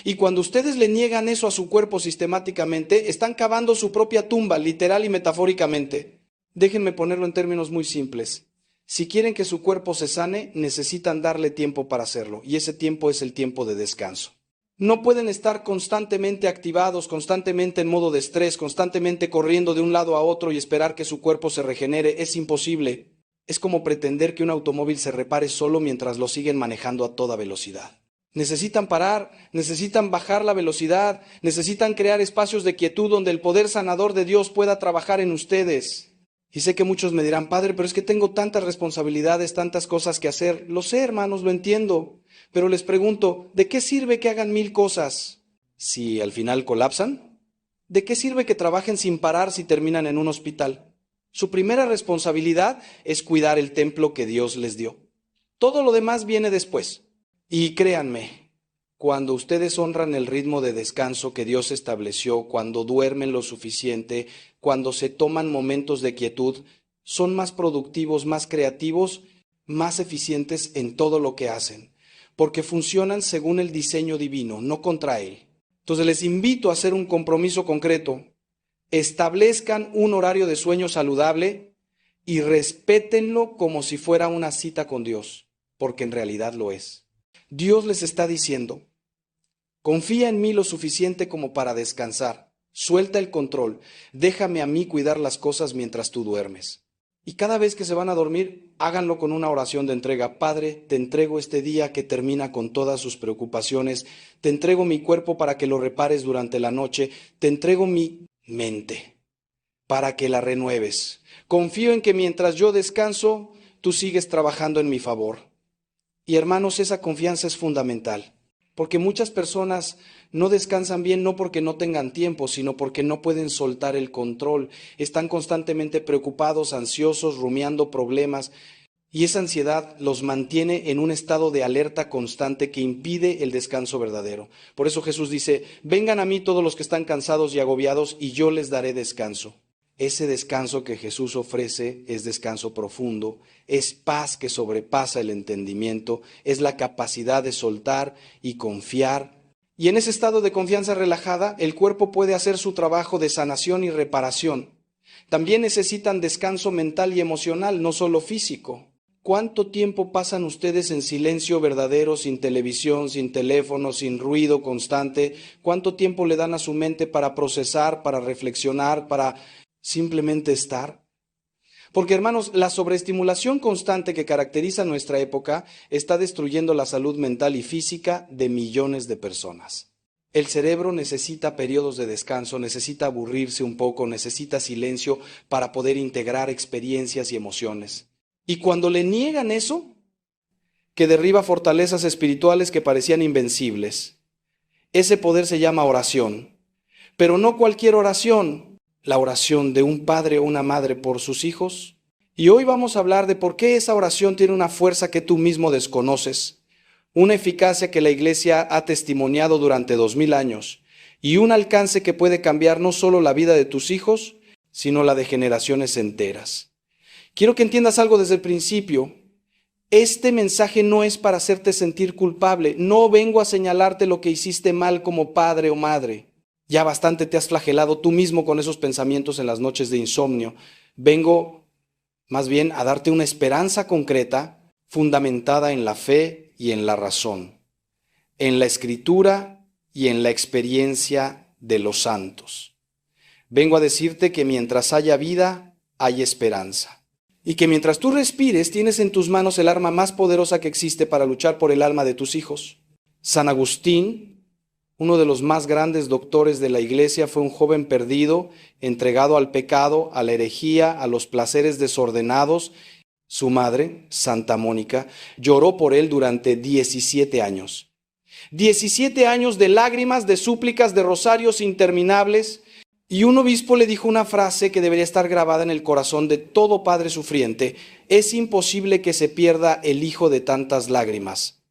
Y cuando ustedes le niegan eso a su cuerpo sistemáticamente, están cavando su propia tumba, literal y metafóricamente. Déjenme ponerlo en términos muy simples. Si quieren que su cuerpo se sane, necesitan darle tiempo para hacerlo, y ese tiempo es el tiempo de descanso. No pueden estar constantemente activados, constantemente en modo de estrés, constantemente corriendo de un lado a otro y esperar que su cuerpo se regenere. Es imposible. Es como pretender que un automóvil se repare solo mientras lo siguen manejando a toda velocidad. Necesitan parar, necesitan bajar la velocidad, necesitan crear espacios de quietud donde el poder sanador de Dios pueda trabajar en ustedes. Y sé que muchos me dirán, Padre, pero es que tengo tantas responsabilidades, tantas cosas que hacer. Lo sé, hermanos, lo entiendo. Pero les pregunto, ¿de qué sirve que hagan 1000 cosas si al final colapsan? ¿De qué sirve que trabajen sin parar si terminan en un hospital? Su primera responsabilidad es cuidar el templo que Dios les dio. Todo lo demás viene después. Y créanme, cuando ustedes honran el ritmo de descanso que Dios estableció, cuando duermen lo suficiente, cuando se toman momentos de quietud, son más productivos, más creativos, más eficientes en todo lo que hacen, porque funcionan según el diseño divino, no contra él. Entonces les invito a hacer un compromiso concreto. Establezcan un horario de sueño saludable y respétenlo como si fuera una cita con Dios, porque en realidad lo es. Dios les está diciendo, confía en mí lo suficiente como para descansar, suelta el control, déjame a mí cuidar las cosas mientras tú duermes. Y cada vez que se van a dormir, háganlo con una oración de entrega. Padre, te entrego este día que termina con todas sus preocupaciones, te entrego mi cuerpo para que lo repares durante la noche, te entrego mi mente para que la renueves. Confío en que mientras yo descanso, tú sigues trabajando en mi favor. Y hermanos, esa confianza es fundamental, porque muchas personas no descansan bien no porque no tengan tiempo, sino porque no pueden soltar el control. Están constantemente preocupados, ansiosos, rumiando problemas, y esa ansiedad los mantiene en un estado de alerta constante que impide el descanso verdadero. Por eso Jesús dice, vengan a mí todos los que están cansados y agobiados, y yo les daré descanso. Ese descanso que Jesús ofrece es descanso profundo, es paz que sobrepasa el entendimiento, es la capacidad de soltar y confiar. Y en ese estado de confianza relajada, el cuerpo puede hacer su trabajo de sanación y reparación. También necesitan descanso mental y emocional, no solo físico. ¿Cuánto tiempo pasan ustedes en silencio verdadero, sin televisión, sin teléfono, sin ruido constante? ¿Cuánto tiempo le dan a su mente para procesar, para reflexionar, para simplemente estar? Porque, hermanos, la sobreestimulación constante que caracteriza nuestra época está destruyendo la salud mental y física de millones de personas. El cerebro necesita periodos de descanso, necesita aburrirse un poco, necesita silencio para poder integrar experiencias y emociones. Y cuando le niegan eso, que derriba fortalezas espirituales que parecían invencibles, ese poder se llama oración. Pero no cualquier oración, la oración de un padre o una madre por sus hijos. Y hoy vamos a hablar de por qué esa oración tiene una fuerza que tú mismo desconoces, una eficacia que la Iglesia ha testimoniado durante 2000 años y un alcance que puede cambiar no solo la vida de tus hijos, sino la de generaciones enteras. Quiero que entiendas algo desde el principio. Este mensaje no es para hacerte sentir culpable. No vengo a señalarte lo que hiciste mal como padre o madre. Ya bastante te has flagelado tú mismo con esos pensamientos en las noches de insomnio. Vengo más bien a darte una esperanza concreta, fundamentada en la fe y en la razón, en la Escritura y en la experiencia de los santos. Vengo a decirte que mientras haya vida, hay esperanza. Y que mientras tú respires, tienes en tus manos el arma más poderosa que existe para luchar por el alma de tus hijos. San Agustín, uno de los más grandes doctores de la Iglesia, fue un joven perdido, entregado al pecado, a la herejía, a los placeres desordenados. Su madre, Santa Mónica, lloró por él durante 17 años. 17 años de lágrimas, de súplicas, de rosarios interminables. Y un obispo le dijo una frase que debería estar grabada en el corazón de todo padre sufriente: es imposible que se pierda el hijo de tantas lágrimas.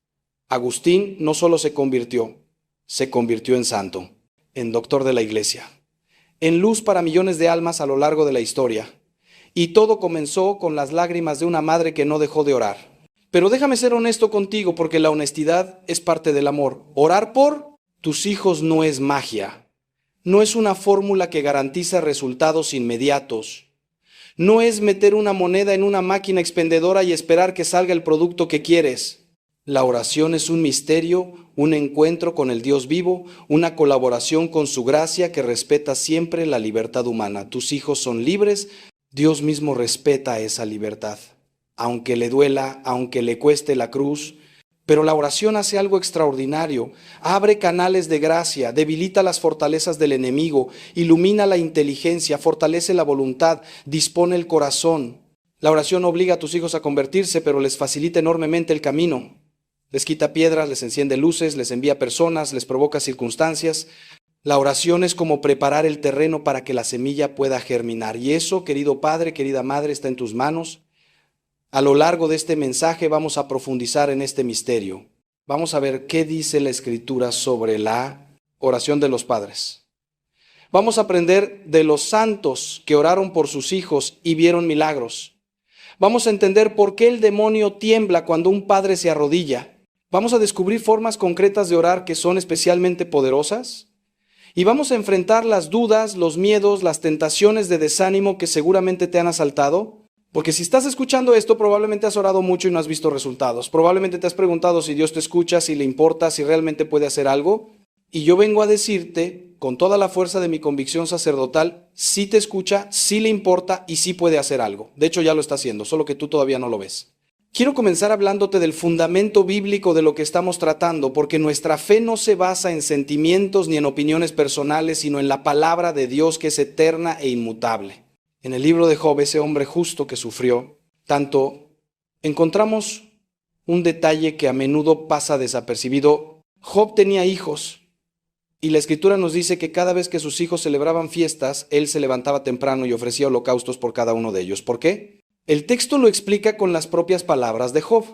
Agustín no solo se convirtió en santo, en doctor de la Iglesia, en luz para millones de almas a lo largo de la historia. Y todo comenzó con las lágrimas de una madre que no dejó de orar. Pero déjame ser honesto contigo, porque la honestidad es parte del amor. Orar por tus hijos no es magia. No es una fórmula que garantiza resultados inmediatos. No es meter una moneda en una máquina expendedora y esperar que salga el producto que quieres. La oración es un misterio, un encuentro con el Dios vivo, una colaboración con su gracia que respeta siempre la libertad humana. Tus hijos son libres, Dios mismo respeta esa libertad. Aunque le duela, aunque le cueste la cruz. Pero la oración hace algo extraordinario, abre canales de gracia, debilita las fortalezas del enemigo, ilumina la inteligencia, fortalece la voluntad, dispone el corazón. La oración obliga a tus hijos a convertirse, pero les facilita enormemente el camino. Les quita piedras, les enciende luces, les envía personas, les provoca circunstancias. La oración es como preparar el terreno para que la semilla pueda germinar. Y eso, querido padre, querida madre, está en tus manos. A lo largo de este mensaje vamos a profundizar en este misterio. Vamos a ver qué dice la Escritura sobre la oración de los padres. Vamos a aprender de los santos que oraron por sus hijos y vieron milagros. Vamos a entender por qué el demonio tiembla cuando un padre se arrodilla. Vamos a descubrir formas concretas de orar que son especialmente poderosas. Y vamos a enfrentar las dudas, los miedos, las tentaciones de desánimo que seguramente te han asaltado. Porque si estás escuchando esto, probablemente has orado mucho y no has visto resultados. Probablemente te has preguntado si Dios te escucha, si le importa, si realmente puede hacer algo. Y yo vengo a decirte, con toda la fuerza de mi convicción sacerdotal, sí te escucha, sí le importa y sí puede hacer algo. De hecho, ya lo está haciendo, solo que tú todavía no lo ves. Quiero comenzar hablándote del fundamento bíblico de lo que estamos tratando, porque nuestra fe no se basa en sentimientos ni en opiniones personales, sino en la palabra de Dios, que es eterna e inmutable. En el libro de Job, ese hombre justo que sufrió tanto, encontramos un detalle que a menudo pasa desapercibido. Job tenía hijos y la Escritura nos dice que cada vez que sus hijos celebraban fiestas, él se levantaba temprano y ofrecía holocaustos por cada uno de ellos. ¿Por qué? El texto lo explica con las propias palabras de Job.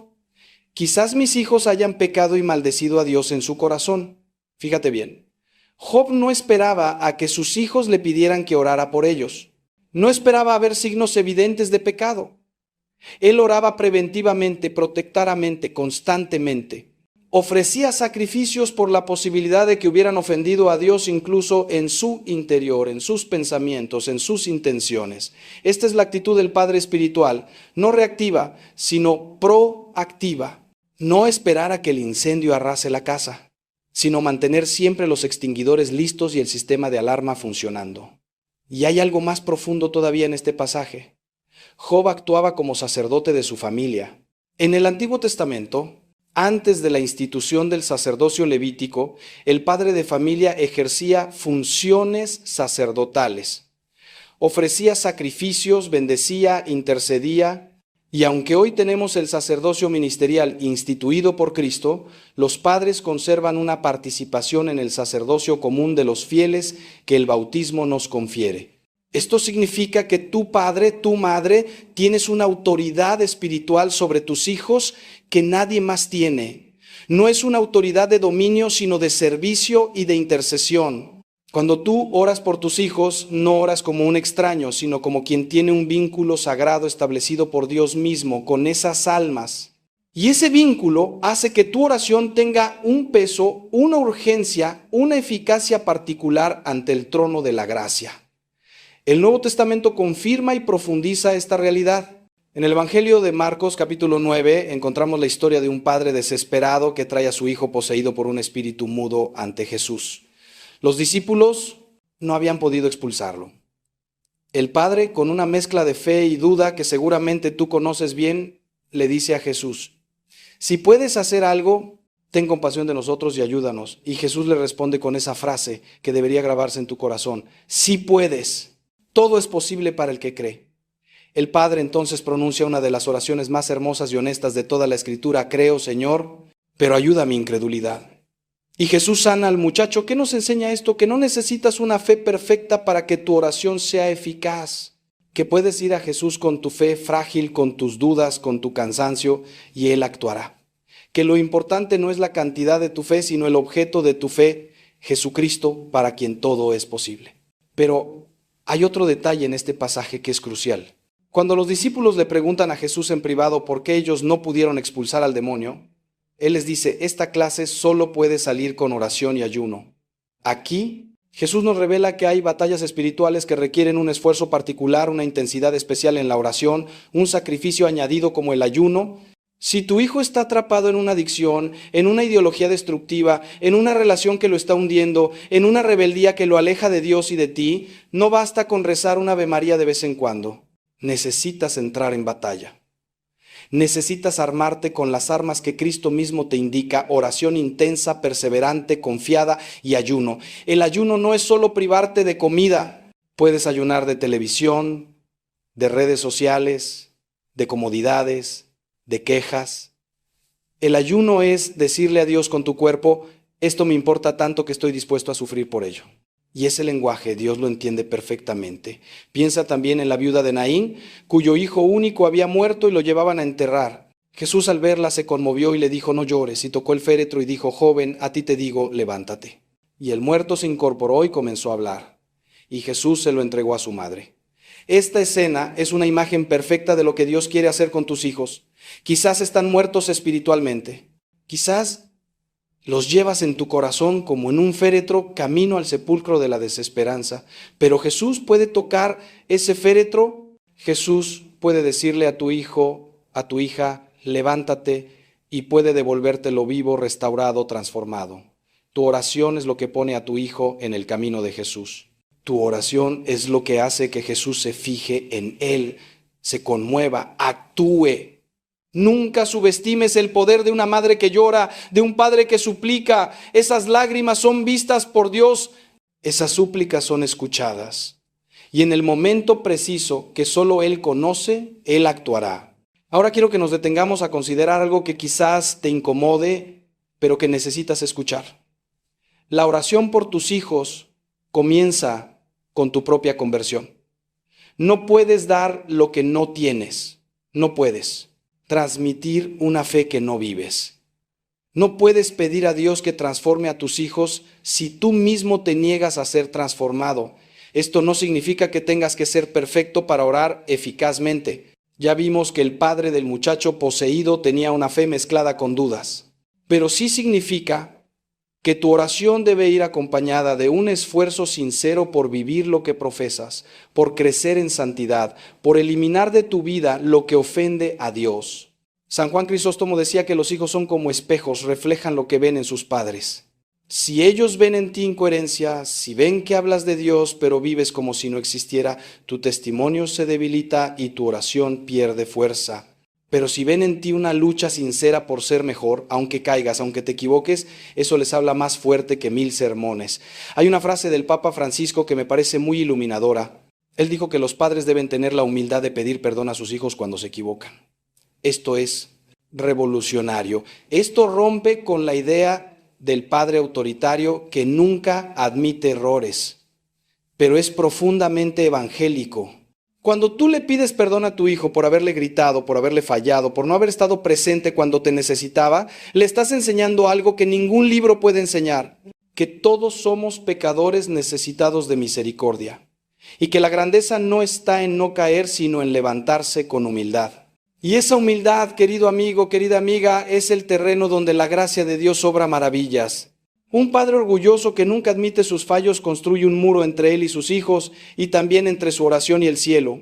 Quizás mis hijos hayan pecado y maldecido a Dios en su corazón. Fíjate bien, Job no esperaba a que sus hijos le pidieran que orara por ellos. No esperaba ver signos evidentes de pecado. Él oraba preventivamente, protectoramente, constantemente. Ofrecía sacrificios por la posibilidad de que hubieran ofendido a Dios incluso en su interior, en sus pensamientos, en sus intenciones. Esta es la actitud del padre espiritual, no reactiva, sino proactiva. No esperar a que el incendio arrase la casa, sino mantener siempre los extinguidores listos y el sistema de alarma funcionando. Y hay algo más profundo todavía en este pasaje. Job actuaba como sacerdote de su familia. En el Antiguo Testamento, antes de la institución del sacerdocio levítico, el padre de familia ejercía funciones sacerdotales. Ofrecía sacrificios, bendecía, intercedía. Y aunque hoy tenemos el sacerdocio ministerial instituido por Cristo, los padres conservan una participación en el sacerdocio común de los fieles que el bautismo nos confiere. Esto significa que tu padre, tu madre, tienes una autoridad espiritual sobre tus hijos que nadie más tiene. No es una autoridad de dominio, sino de servicio y de intercesión. Cuando tú oras por tus hijos, no oras como un extraño, sino como quien tiene un vínculo sagrado establecido por Dios mismo con esas almas. Y ese vínculo hace que tu oración tenga un peso, una urgencia, una eficacia particular ante el trono de la gracia. El Nuevo Testamento confirma y profundiza esta realidad. En el Evangelio de Marcos, capítulo 9, encontramos la historia de un padre desesperado que trae a su hijo poseído por un espíritu mudo ante Jesús. Los discípulos no habían podido expulsarlo. El padre, con una mezcla de fe y duda que seguramente tú conoces bien, le dice a Jesús: si puedes hacer algo, ten compasión de nosotros y ayúdanos. Y Jesús le responde con esa frase que debería grabarse en tu corazón: sí puedes, todo es posible para el que cree. El padre entonces pronuncia una de las oraciones más hermosas y honestas de toda la Escritura: creo, Señor, pero ayuda a mi incredulidad. Y Jesús sana al muchacho. ¿Qué nos enseña esto? Que no necesitas una fe perfecta para que tu oración sea eficaz. Que puedes ir a Jesús con tu fe frágil, con tus dudas, con tu cansancio, y Él actuará. Que lo importante no es la cantidad de tu fe, sino el objeto de tu fe, Jesucristo, para quien todo es posible. Pero hay otro detalle en este pasaje que es crucial. Cuando los discípulos le preguntan a Jesús en privado por qué ellos no pudieron expulsar al demonio, Él les dice: esta clase solo puede salir con oración y ayuno. Aquí, Jesús nos revela que hay batallas espirituales que requieren un esfuerzo particular, una intensidad especial en la oración, un sacrificio añadido como el ayuno. Si tu hijo está atrapado en una adicción, en una ideología destructiva, en una relación que lo está hundiendo, en una rebeldía que lo aleja de Dios y de ti, no basta con rezar una Ave María de vez en cuando. Necesitas entrar en batalla. Necesitas armarte con las armas que Cristo mismo te indica: oración intensa, perseverante, confiada y ayuno. El ayuno no es solo privarte de comida. Puedes ayunar de televisión, de redes sociales, de comodidades, de quejas. El ayuno es decirle a Dios con tu cuerpo: esto me importa tanto que estoy dispuesto a sufrir por ello. Y ese lenguaje Dios lo entiende perfectamente. Piensa también en la viuda de Naín, cuyo hijo único había muerto y lo llevaban a enterrar. Jesús, al verla, se conmovió y le dijo: no llores, y tocó el féretro y dijo: joven, a ti te digo, levántate. Y el muerto se incorporó y comenzó a hablar. Y Jesús se lo entregó a su madre. Esta escena es una imagen perfecta de lo que Dios quiere hacer con tus hijos. Quizás están muertos espiritualmente. Quizás los llevas en tu corazón como en un féretro camino al sepulcro de la desesperanza. Pero Jesús puede tocar ese féretro. Jesús puede decirle a tu hijo, a tu hija: levántate, y puede devolvértelo vivo, restaurado, transformado. Tu oración es lo que pone a tu hijo en el camino de Jesús. Tu oración es lo que hace que Jesús se fije en él, se conmueva, actúe. Nunca subestimes el poder de una madre que llora, de un padre que suplica. Esas lágrimas son vistas por Dios, esas súplicas son escuchadas. Y en el momento preciso que solo Él conoce, Él actuará. Ahora quiero que nos detengamos a considerar algo que quizás te incomode, pero que necesitas escuchar. La oración por tus hijos comienza con tu propia conversión. No puedes dar lo que no tienes. No puedes transmitir una fe que no vives. No puedes pedir a Dios que transforme a tus hijos si tú mismo te niegas a ser transformado. Esto no significa que tengas que ser perfecto para orar eficazmente. Ya vimos que el padre del muchacho poseído tenía una fe mezclada con dudas. Pero sí significa que tu oración debe ir acompañada de un esfuerzo sincero por vivir lo que profesas, por crecer en santidad, por eliminar de tu vida lo que ofende a Dios. San Juan Crisóstomo decía que los hijos son como espejos, reflejan lo que ven en sus padres. Si ellos ven en ti incoherencia, si ven que hablas de Dios pero vives como si no existiera, tu testimonio se debilita y tu oración pierde fuerza. Pero si ven en ti una lucha sincera por ser mejor, aunque caigas, aunque te equivoques, eso les habla más fuerte que 1000 sermones. Hay una frase del Papa Francisco que me parece muy iluminadora. Él dijo que los padres deben tener la humildad de pedir perdón a sus hijos cuando se equivocan. Esto es revolucionario. Esto rompe con la idea del padre autoritario que nunca admite errores, pero es profundamente evangélico. Cuando tú le pides perdón a tu hijo por haberle gritado, por haberle fallado, por no haber estado presente cuando te necesitaba, le estás enseñando algo que ningún libro puede enseñar: que todos somos pecadores necesitados de misericordia, y que la grandeza no está en no caer, sino en levantarse con humildad. Y esa humildad, querido amigo, querida amiga, es el terreno donde la gracia de Dios obra maravillas. Un padre orgulloso que nunca admite sus fallos construye un muro entre él y sus hijos y también entre su oración y el cielo.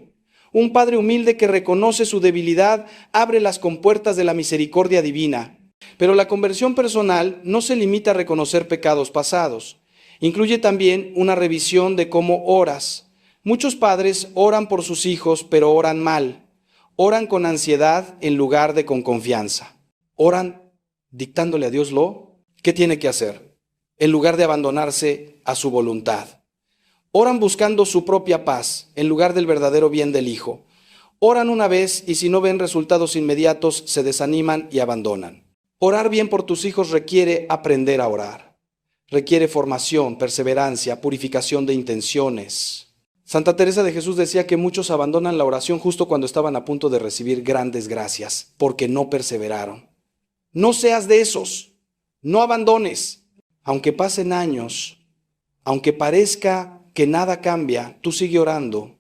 Un padre humilde que reconoce su debilidad abre las compuertas de la misericordia divina. Pero la conversión personal no se limita a reconocer pecados pasados. Incluye también una revisión de cómo oras. Muchos padres oran por sus hijos, pero oran mal. Oran con ansiedad en lugar de con confianza. Oran dictándole a Dios ¿qué tiene que hacer? En lugar de abandonarse a su voluntad. Oran buscando su propia paz en lugar del verdadero bien del hijo. Oran una vez y si no ven resultados inmediatos se desaniman y abandonan. Orar bien por tus hijos requiere aprender a orar. Requiere formación, perseverancia, purificación de intenciones. Santa Teresa de Jesús decía que muchos abandonan la oración justo cuando estaban a punto de recibir grandes gracias, porque no perseveraron. No seas de esos, no abandones. Aunque pasen años, aunque parezca que nada cambia, tú sigue orando,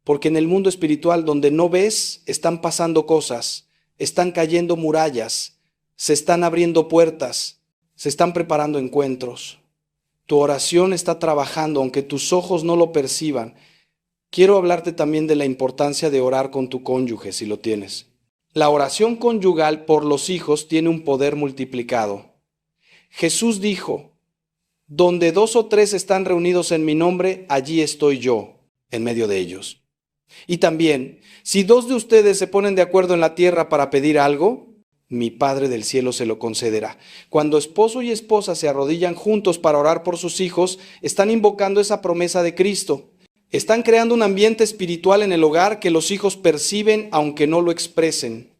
porque en el mundo espiritual donde no ves, están pasando cosas, están cayendo murallas, se están abriendo puertas, se están preparando encuentros. Tu oración está trabajando, aunque tus ojos no lo perciban. Quiero hablarte también de la importancia de orar con tu cónyuge, si lo tienes. La oración conyugal por los hijos tiene un poder multiplicado. Jesús dijo: donde 2 o 3 están reunidos en mi nombre, allí estoy yo, en medio de ellos. Y también, si 2 de ustedes se ponen de acuerdo en la tierra para pedir algo, mi Padre del cielo se lo concederá. Cuando esposo y esposa se arrodillan juntos para orar por sus hijos, están invocando esa promesa de Cristo. Están creando un ambiente espiritual en el hogar que los hijos perciben aunque no lo expresen.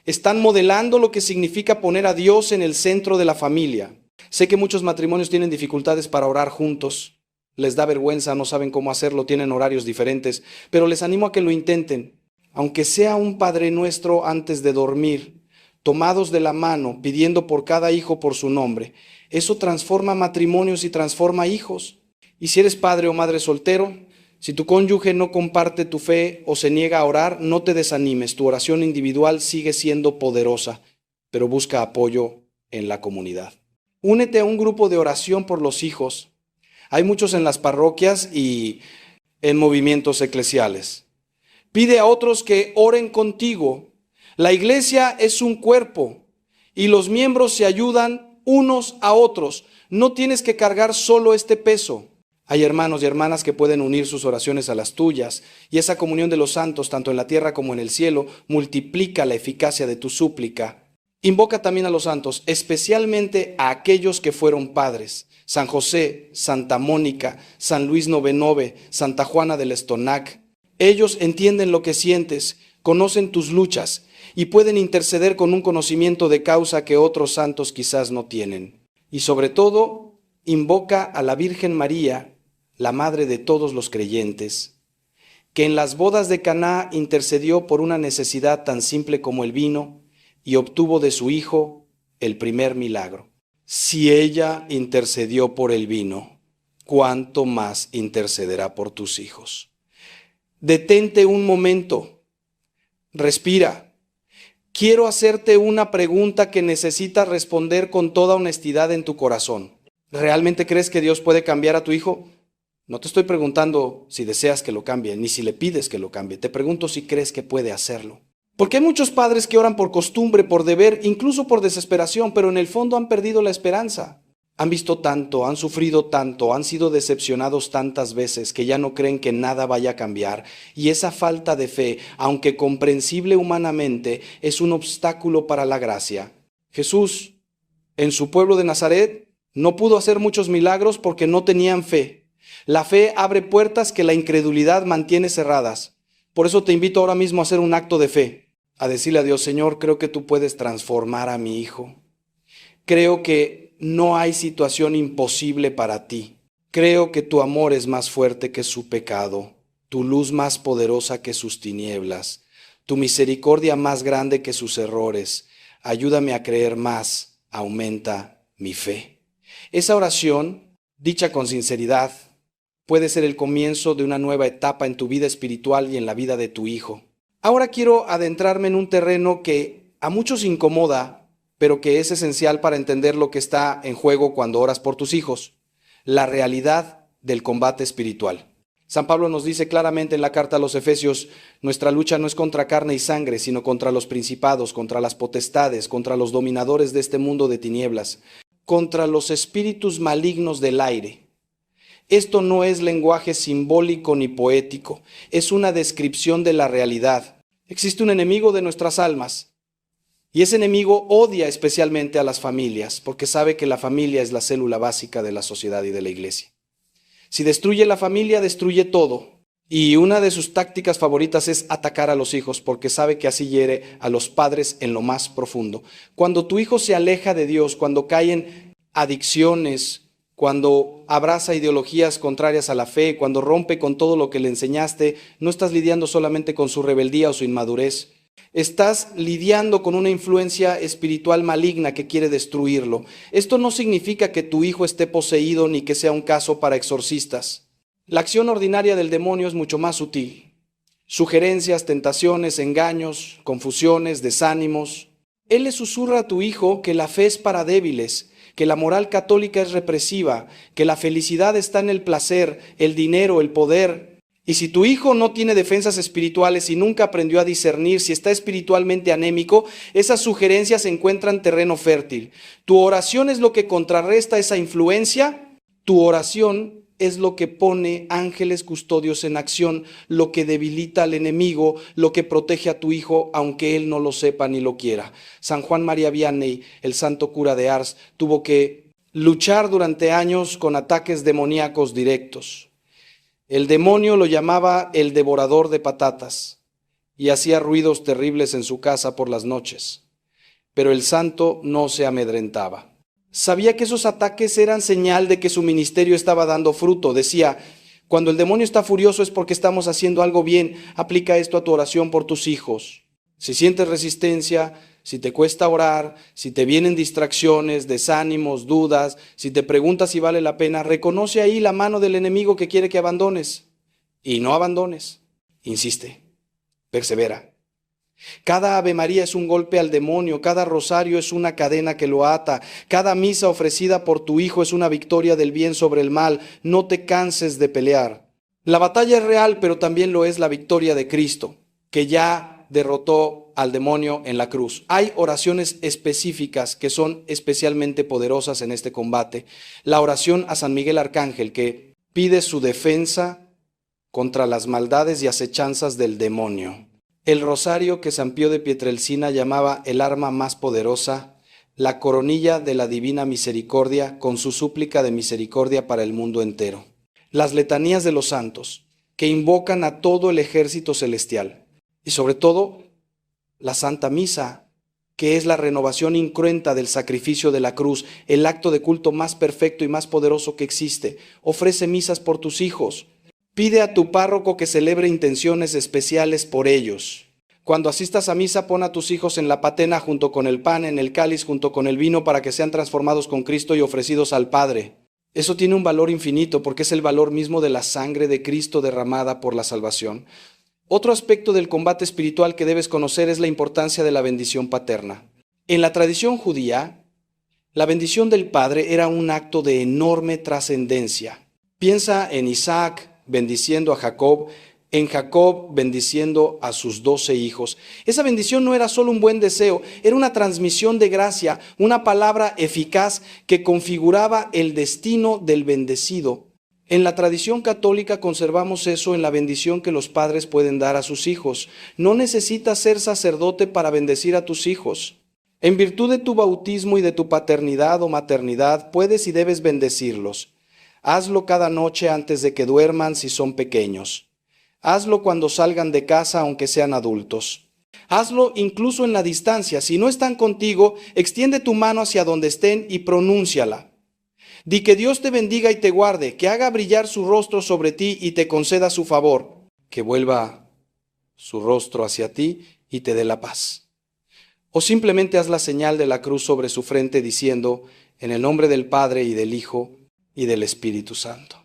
Están modelando lo que significa poner a Dios en el centro de la familia. Sé que muchos matrimonios tienen dificultades para orar juntos. Les da vergüenza, no saben cómo hacerlo, tienen horarios diferentes, pero les animo a que lo intenten. Aunque sea un Padre Nuestro antes de dormir, tomados de la mano, pidiendo por cada hijo por su nombre. Eso transforma matrimonios y transforma hijos. Y si eres padre o madre soltero, si tu cónyuge no comparte tu fe o se niega a orar, no te desanimes. Tu oración individual sigue siendo poderosa, pero busca apoyo en la comunidad. Únete a un grupo de oración por los hijos. Hay muchos en las parroquias y en movimientos eclesiales. Pide a otros que oren contigo. La iglesia es un cuerpo y los miembros se ayudan unos a otros. No tienes que cargar solo este peso. Hay hermanos y hermanas que pueden unir sus oraciones a las tuyas, y esa comunión de los santos, tanto en la tierra como en el cielo, multiplica la eficacia de tu súplica. Invoca también a los santos, especialmente a aquellos que fueron padres: San José, Santa Mónica, San Luis Novenove, Santa Juana del Estonac. Ellos entienden lo que sientes, conocen tus luchas y pueden interceder con un conocimiento de causa que otros santos quizás no tienen. Y sobre todo, invoca a la Virgen María, la madre de todos los creyentes, que en las bodas de Caná intercedió por una necesidad tan simple como el vino y obtuvo de su hijo el primer milagro. Si ella intercedió por el vino, ¿cuánto más intercederá por tus hijos? Detente un momento, respira. Quiero hacerte una pregunta que necesitas responder con toda honestidad en tu corazón. ¿Realmente crees que Dios puede cambiar a tu hijo? No te estoy preguntando si deseas que lo cambie, ni si le pides que lo cambie. Te pregunto si crees que puede hacerlo. Porque hay muchos padres que oran por costumbre, por deber, incluso por desesperación, pero en el fondo han perdido la esperanza. Han visto tanto, han sufrido tanto, han sido decepcionados tantas veces que ya no creen que nada vaya a cambiar. Y esa falta de fe, aunque comprensible humanamente, es un obstáculo para la gracia. Jesús, en su pueblo de Nazaret, no pudo hacer muchos milagros porque no tenían fe. La fe abre puertas que la incredulidad mantiene cerradas. Por eso te invito ahora mismo a hacer un acto de fe, a decirle a Dios: Señor, creo que tú puedes transformar a mi hijo. Creo que no hay situación imposible para ti. Creo que tu amor es más fuerte que su pecado, tu luz más poderosa que sus tinieblas, tu misericordia más grande que sus errores. Ayúdame a creer más, aumenta mi fe. Esa oración, dicha con sinceridad, puede ser el comienzo de una nueva etapa en tu vida espiritual y en la vida de tu hijo. Ahora quiero adentrarme en un terreno que a muchos incomoda, pero que es esencial para entender lo que está en juego cuando oras por tus hijos: la realidad del combate espiritual. San Pablo nos dice claramente en la carta a los Efesios: nuestra lucha no es contra carne y sangre, sino contra los principados, contra las potestades, contra los dominadores de este mundo de tinieblas, contra los espíritus malignos del aire. Esto no es lenguaje simbólico ni poético, es una descripción de la realidad. Existe un enemigo de nuestras almas y ese enemigo odia especialmente a las familias porque sabe que la familia es la célula básica de la sociedad y de la iglesia. Si destruye la familia, destruye todo. Y una de sus tácticas favoritas es atacar a los hijos porque sabe que así hiere a los padres en lo más profundo. Cuando tu hijo se aleja de Dios, cuando cae en adicciones, cuando abraza ideologías contrarias a la fe, cuando rompe con todo lo que le enseñaste, no estás lidiando solamente con su rebeldía o su inmadurez. Estás lidiando con una influencia espiritual maligna que quiere destruirlo. Esto no significa que tu hijo esté poseído ni que sea un caso para exorcistas. La acción ordinaria del demonio es mucho más sutil. Sugerencias, tentaciones, engaños, confusiones, desánimos. Él le susurra a tu hijo que la fe es para débiles, que la moral católica es represiva, que la felicidad está en el placer, el dinero, el poder. Y si tu hijo no tiene defensas espirituales y nunca aprendió a discernir, si está espiritualmente anémico, esas sugerencias encuentran terreno fértil. Tu oración es lo que contrarresta esa influencia. Tu oración es lo que pone ángeles custodios en acción, lo que debilita al enemigo, lo que protege a tu hijo, aunque él no lo sepa ni lo quiera. San Juan María Vianney, el santo cura de Ars, tuvo que luchar durante años con ataques demoníacos directos. El demonio lo llamaba el devorador de patatas y hacía ruidos terribles en su casa por las noches, pero el santo no se amedrentaba. Sabía que esos ataques eran señal de que su ministerio estaba dando fruto. Decía, cuando el demonio está furioso es porque estamos haciendo algo bien. Aplica esto a tu oración por tus hijos. Si sientes resistencia, si te cuesta orar, si te vienen distracciones, desánimos, dudas, si te preguntas si vale la pena, reconoce ahí la mano del enemigo que quiere que abandones. Y no abandones. Insiste. Persevera. Cada Ave María es un golpe al demonio, cada rosario es una cadena que lo ata, cada misa ofrecida por tu hijo es una victoria del bien sobre el mal. No te canses de pelear. La batalla es real, pero también lo es la victoria de Cristo, que ya derrotó al demonio en la cruz. Hay oraciones específicas que son especialmente poderosas en este combate. La oración a San Miguel Arcángel, que pide su defensa contra las maldades y acechanzas del demonio. El rosario que San Pío de Pietrelcina llamaba el arma más poderosa, la coronilla de la divina misericordia con su súplica de misericordia para el mundo entero. Las letanías de los santos, que invocan a todo el ejército celestial. Y sobre todo, la Santa Misa, que es la renovación incruenta del sacrificio de la cruz, el acto de culto más perfecto y más poderoso que existe. Ofrece misas por tus hijos. Pide a tu párroco que celebre intenciones especiales por ellos. Cuando asistas a misa, pon a tus hijos en la patena junto con el pan, en el cáliz junto con el vino, para que sean transformados con Cristo y ofrecidos al Padre. Eso tiene un valor infinito porque es el valor mismo de la sangre de Cristo derramada por la salvación. Otro aspecto del combate espiritual que debes conocer es la importancia de la bendición paterna. En la tradición judía, la bendición del Padre era un acto de enorme trascendencia. Piensa en Isaac bendiciendo a Jacob, en Jacob bendiciendo a sus 12 hijos. Esa bendición no era solo un buen deseo, era una transmisión de gracia, una palabra eficaz que configuraba el destino del bendecido. En la tradición católica conservamos eso en la bendición que los padres pueden dar a sus hijos. No necesitas ser sacerdote para bendecir a tus hijos. En virtud de tu bautismo y de tu paternidad o maternidad, puedes y debes bendecirlos. Hazlo cada noche antes de que duerman si son pequeños. Hazlo cuando salgan de casa aunque sean adultos. Hazlo incluso en la distancia. Si no están contigo, extiende tu mano hacia donde estén y pronúnciala. Di que Dios te bendiga y te guarde, que haga brillar su rostro sobre ti y te conceda su favor, que vuelva su rostro hacia ti y te dé la paz. O simplemente haz la señal de la cruz sobre su frente diciendo, en el nombre del Padre y del Hijo y del Espíritu Santo.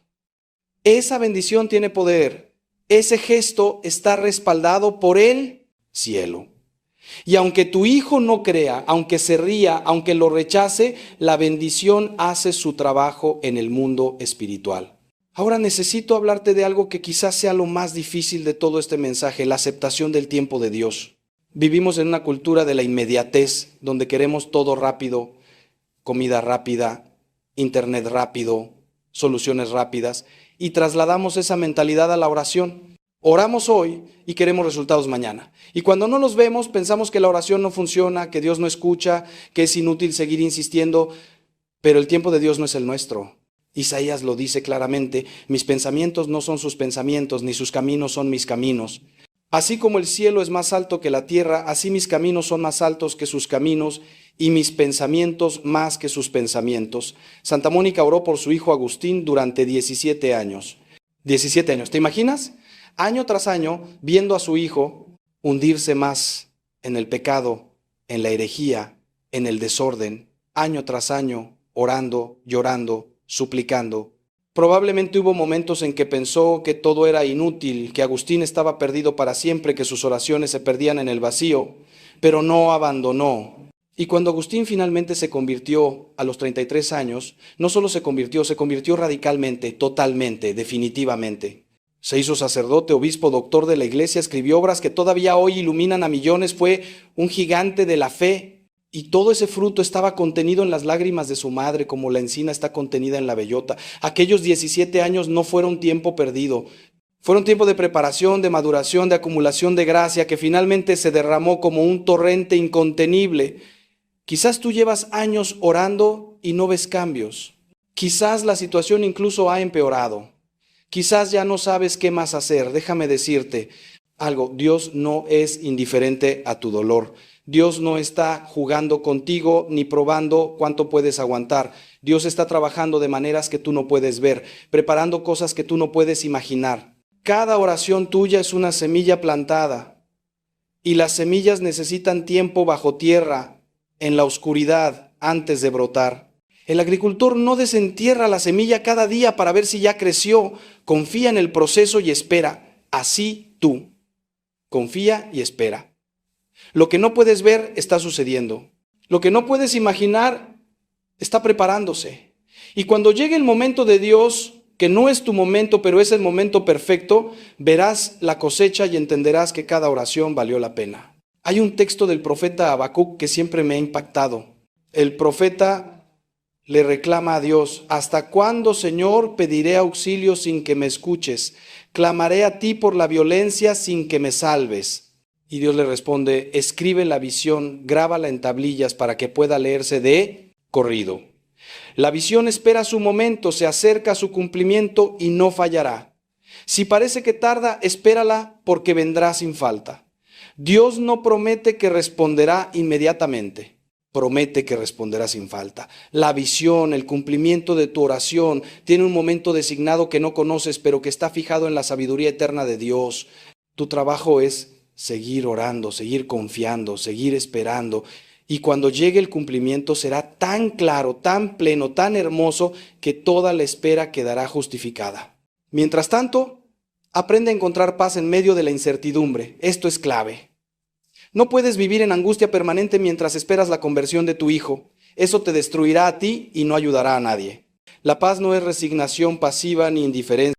Esa bendición tiene poder. Ese gesto está respaldado por el cielo. Y aunque tu hijo no crea, aunque se ría, aunque lo rechace, la bendición hace su trabajo en el mundo espiritual. Ahora necesito hablarte de algo que quizás sea lo más difícil de todo este mensaje, la aceptación del tiempo de Dios. Vivimos en una cultura de la inmediatez, donde queremos todo rápido, comida rápida, internet rápido, soluciones rápidas y trasladamos esa mentalidad a la oración. Oramos hoy y queremos resultados mañana. Y cuando no los vemos, pensamos que la oración no funciona, que Dios no escucha, que es inútil seguir insistiendo, pero el tiempo de Dios no es el nuestro. Isaías lo dice claramente: mis pensamientos no son sus pensamientos, ni sus caminos son mis caminos. Así como el cielo es más alto que la tierra, así mis caminos son más altos que sus caminos y mis pensamientos más que sus pensamientos. Santa Mónica oró por su hijo Agustín durante 17 años. 17 años, ¿te imaginas? Año tras año, viendo a su hijo hundirse más en el pecado, en la herejía, en el desorden, año tras año, orando, llorando, suplicando. Probablemente hubo momentos en que pensó que todo era inútil, que Agustín estaba perdido para siempre, que sus oraciones se perdían en el vacío, pero no abandonó. Y cuando Agustín finalmente se convirtió a los 33 años, no solo se convirtió radicalmente, totalmente, definitivamente. Se hizo sacerdote, obispo, doctor de la iglesia, escribió obras que todavía hoy iluminan a millones, fue un gigante de la fe. Y todo ese fruto estaba contenido en las lágrimas de su madre, como la encina está contenida en la bellota. Aquellos 17 años no fueron tiempo perdido. Fueron tiempo de preparación, de maduración, de acumulación de gracia, que finalmente se derramó como un torrente incontenible. Quizás tú llevas años orando y no ves cambios. Quizás la situación incluso ha empeorado. Quizás ya no sabes qué más hacer. Déjame decirte algo: Dios no es indiferente a tu dolor. Dios no está jugando contigo ni probando cuánto puedes aguantar. Dios está trabajando de maneras que tú no puedes ver, preparando cosas que tú no puedes imaginar. Cada oración tuya es una semilla plantada y las semillas necesitan tiempo bajo tierra, en la oscuridad, antes de brotar. El agricultor no desentierra la semilla cada día para ver si ya creció. Confía en el proceso y espera. Así tú. Confía y espera. Lo que no puedes ver está sucediendo. Lo que no puedes imaginar está preparándose. Y cuando llegue el momento de Dios, que no es tu momento, pero es el momento perfecto, verás la cosecha y entenderás que cada oración valió la pena. Hay un texto del profeta Habacuc que siempre me ha impactado. El profeta le reclama a Dios: ¿hasta cuándo, Señor, pediré auxilio sin que me escuches? Clamaré a ti por la violencia sin que me salves. Y Dios le responde: escribe la visión, grábala en tablillas para que pueda leerse de corrido. La visión espera su momento, se acerca a su cumplimiento y no fallará. Si parece que tarda, espérala porque vendrá sin falta. Dios no promete que responderá inmediatamente. Promete que responderá sin falta. La visión, el cumplimiento de tu oración tiene un momento designado que no conoces, pero que está fijado en la sabiduría eterna de Dios. Tu trabajo es seguir orando, seguir confiando, seguir esperando. Y cuando llegue el cumplimiento será tan claro, tan pleno, tan hermoso, que toda la espera quedará justificada. Mientras tanto, aprende a encontrar paz en medio de la incertidumbre. Esto es clave. No puedes vivir en angustia permanente mientras esperas la conversión de tu hijo. Eso te destruirá a ti y no ayudará a nadie. La paz no es resignación pasiva ni indiferencia.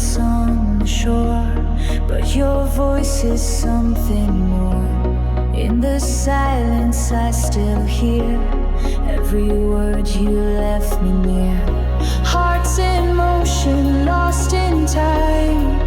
footprints on the shore, but your voice is something more. In the silence I still hear every word you left me near. Hearts in motion, lost in time.